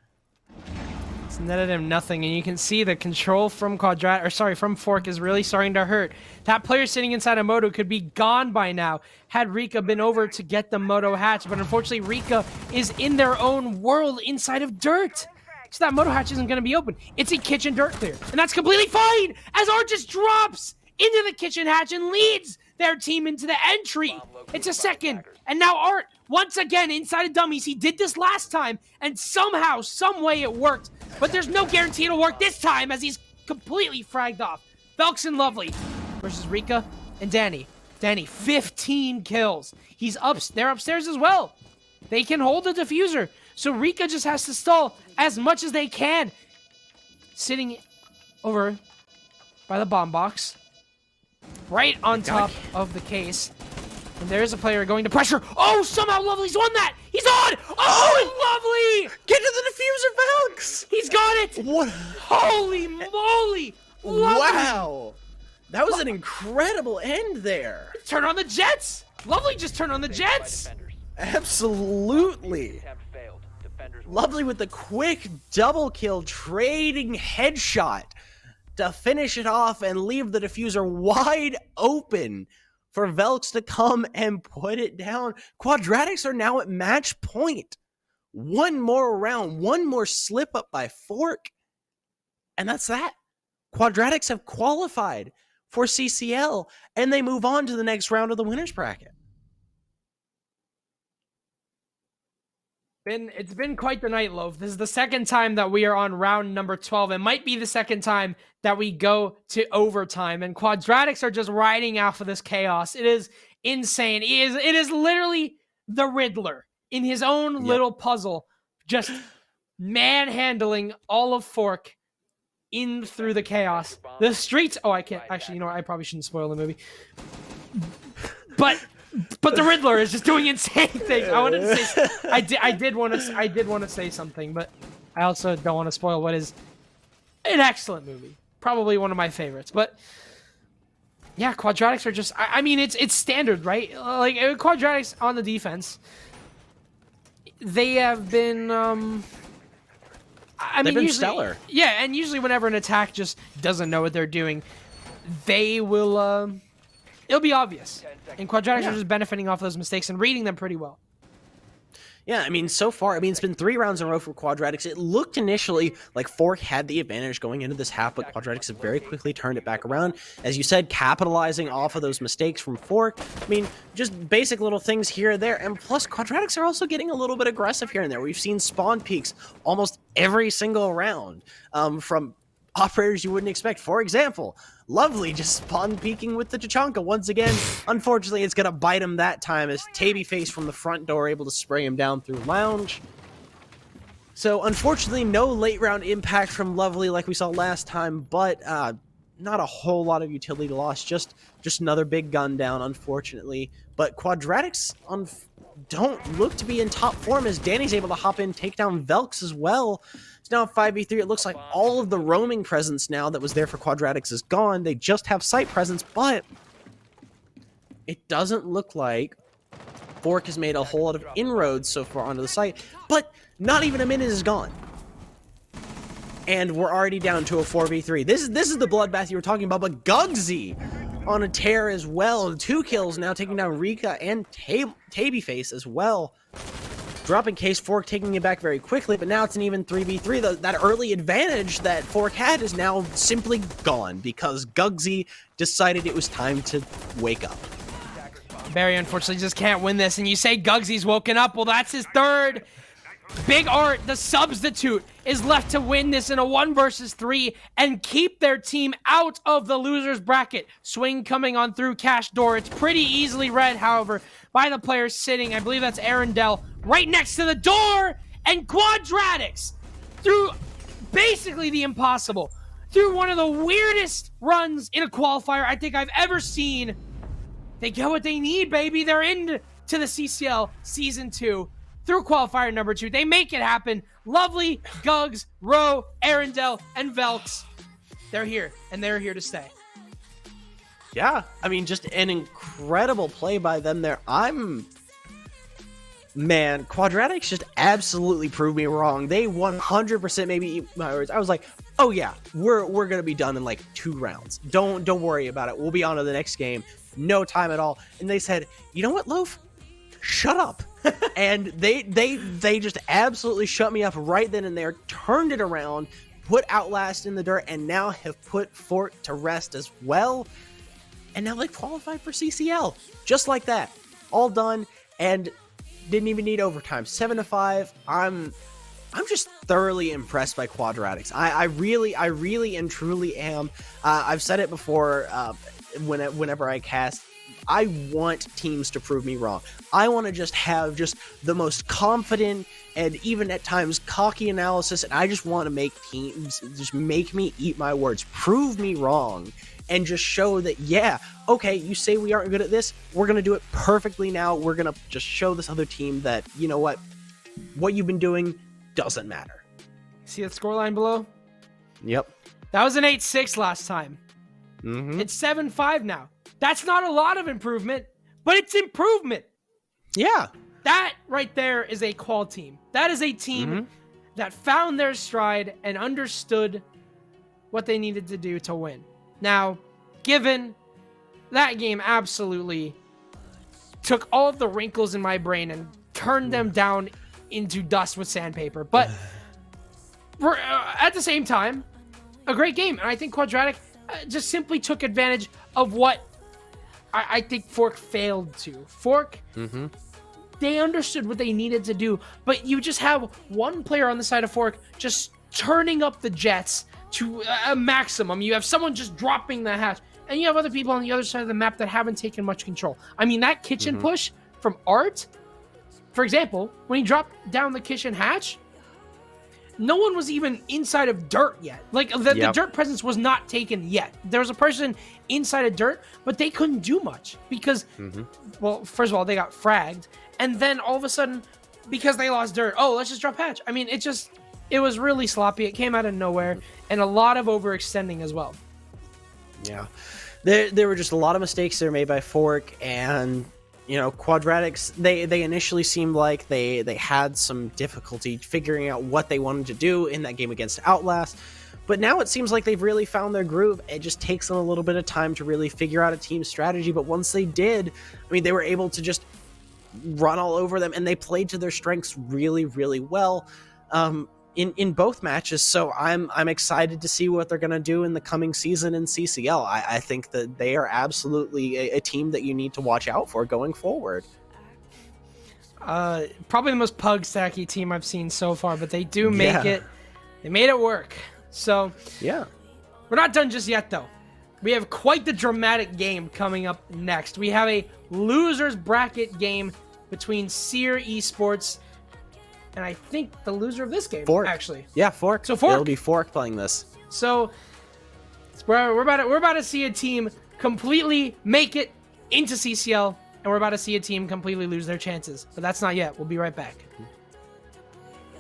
It's netted him nothing, and you can see the control from from Fork is really starting to hurt. That player sitting inside a Moto could be gone by now had Rika been over to get the Moto hatch, but unfortunately Rika is in their own world inside of dirt. So that Moto hatch isn't going to be open. It's a kitchen dirt clear. And that's completely fine as Art just drops into the kitchen hatch and leads their team into the entry. It's a second. And now Art, once again, inside of dummies. He did this last time, and somehow, some way it worked. But there's no guarantee it'll work this time as he's completely fragged off. Velks and Lovely versus Rika and Danny. Danny, 15 kills. They're upstairs as well. They can hold the diffuser. So Rika just has to stall as much as they can. Sitting over by the bomb box. Right on top of the case. And there is a player going to pressure. Oh, somehow Lovely's won that. He's on. Oh, Lovely. Get to the diffuser, Velks. He's got it. What? Holy moly. Lovely. Wow. That was an incredible end there. Turn on the jets. Lovely just turned on the jets. Absolutely. Lovely with the quick double kill, trading headshot to finish it off and leave the diffuser wide open for Velks to come and put it down. Quadratics are now at match point. One more round, one more slip up by Fork, and that's that. Quadratics have qualified for CCL, and they move on to the next round of the winners bracket. It's been quite the night, Loaf. This is the second time that we are on round number 12. It might be the second time that we go to overtime, and Quadratics are just riding off of this chaos. It is insane. It is literally the Riddler in his own little puzzle, just manhandling all of Fork in through the chaos. The streets... Oh, I can't... Actually, you know what? I probably shouldn't spoil the movie. But the Riddler is just doing insane things. I wanted to say... I did want to say something, but I also don't want to spoil what is an excellent movie. Probably one of my favorites. But yeah, Quadratics are just... I mean, it's standard, right? Like, Quadratics on the defense, they have been... They've been usually, stellar. Yeah, and usually whenever an attack just doesn't know what they're doing, they will, it'll be obvious. And Quadratics are just benefiting off those mistakes and reading them pretty well. Yeah, I mean, so far, it's been 3 rounds in a row for Quadratics. It looked initially like Fork had the advantage going into this half, but Quadratics have very quickly turned it back around. As you said, capitalizing off of those mistakes from Fork. I mean, just basic little things here and there. And plus, Quadratics are also getting a little bit aggressive here and there. We've seen spawn peaks almost every single round from operators you wouldn't expect. For example, Lovely just spawn peeking with the Tachanka once again. Unfortunately, it's gonna bite him that time as Tabyface from the front door able to spray him down through lounge. So unfortunately, no late round impact from Lovely like we saw last time, but not a whole lot of utility loss. Just another big gun down, unfortunately. But Quadratics don't look to be in top form as Danny's able to hop in, take down Velks as well. It's now 5v3. It looks like all of the roaming presence now that was there for Quadratics is gone. They just have site presence, but it doesn't look like Fork has made a whole lot of inroads so far onto the site, but not even a minute is gone. And we're already down to a 4v3. This is the bloodbath you were talking about, but Gugsy on a tear as well. 2 kills now, taking down Rika and Tabyface as well. Dropping Case, Fork taking it back very quickly, but now it's an even 3v3. That early advantage that Fork had is now simply gone because Gugsy decided it was time to wake up. Barry unfortunately just can't win this, and you say Gugsy's woken up. Well, that's his third. Big Art, the substitute, is left to win this in a 1 versus 3 and keep their team out of the loser's bracket. Swing coming on through Cash Door. It's pretty easily read, however, by the players sitting. I believe that's Arundel right next to the door. And Quadratics, through basically the impossible, through one of the weirdest runs in a qualifier I think I've ever seen. They get what they need, baby. They're into the CCL Season 2. Through qualifier number 2, they make it happen. Lovely, Gugs, Roe, Arundel, and Velks. They're here, and they're here to stay. Yeah, I mean, just an incredible play by them there. Man, Quadratics just absolutely proved me wrong. They 100% maybe eat my words. I was like, oh yeah, we're gonna be done in like 2 rounds. Don't worry about it. We'll be on to the next game. No time at all. And they said, you know what, Loaf? Shut up. And they just absolutely shut me up right then and there, turned it around, put Outlast in the dirt, and now have put Fort to rest as well. And now they qualified for CCL. Just like that. All done, and didn't even need overtime. 7-5. I'm just thoroughly impressed by Quadratics. I really and truly am. I've said it before whenever I cast. I want teams to prove me wrong. I want to just have the most confident and even at times cocky analysis, and I just want to make teams just make me eat my words, prove me wrong, and just show that, yeah, okay, you say we aren't good at this, we're going to do it perfectly now. We're going to just show this other team that, you know what you've been doing doesn't matter. See that scoreline below? Yep. That was an 8-6 last time. Mm-hmm. It's 7-5 now. That's not a lot of improvement, but it's improvement. Yeah. That right there is a qual team. That is a team that found their stride and understood what they needed to do to win. Now, given that game absolutely took all of the wrinkles in my brain and turned them down into dust with sandpaper, but at the same time, a great game. And I think Quadratic just simply took advantage of what I think Fork failed to. Fork, they understood what they needed to do, but you just have one player on the side of Fork just turning up the jets to a maximum. You have someone just dropping the hatch, and you have other people on the other side of the map that haven't taken much control. I mean, that kitchen push from Art, for example, when he dropped down the kitchen hatch, no one was even inside of dirt yet. Like, the dirt presence was not taken yet. There was a person inside of dirt, but they couldn't do much because, well, first of all, they got fragged. And then all of a sudden, because they lost dirt, oh, let's just drop hatch. I mean, it was really sloppy. It came out of nowhere, and a lot of overextending as well. Yeah. There were just a lot of mistakes that were made by Fork, and you know, Quadratics, they initially seemed like they had some difficulty figuring out what they wanted to do in that game against Outlast. But now it seems like they've really found their groove. It just takes them a little bit of time to really figure out a team strategy. But once they did, I mean, they were able to just run all over them, and they played to their strengths really, really well in both matches. So I'm excited to see what they're going to do in the coming season in CCL. I think that they are absolutely a team that you need to watch out for going forward. Probably the most pug stacky team I've seen so far, but they do make it. They made it work. So yeah, we're not done just yet, though. We have quite the dramatic game coming up next. We have a losers bracket game between Seer Esports and I think the loser of this game, Fork. Actually. Yeah, Fork. So Fork. It'll be Fork playing this. So we're about to see a team completely make it into CCL, and we're about to see a team completely lose their chances. But that's not yet. We'll be right back.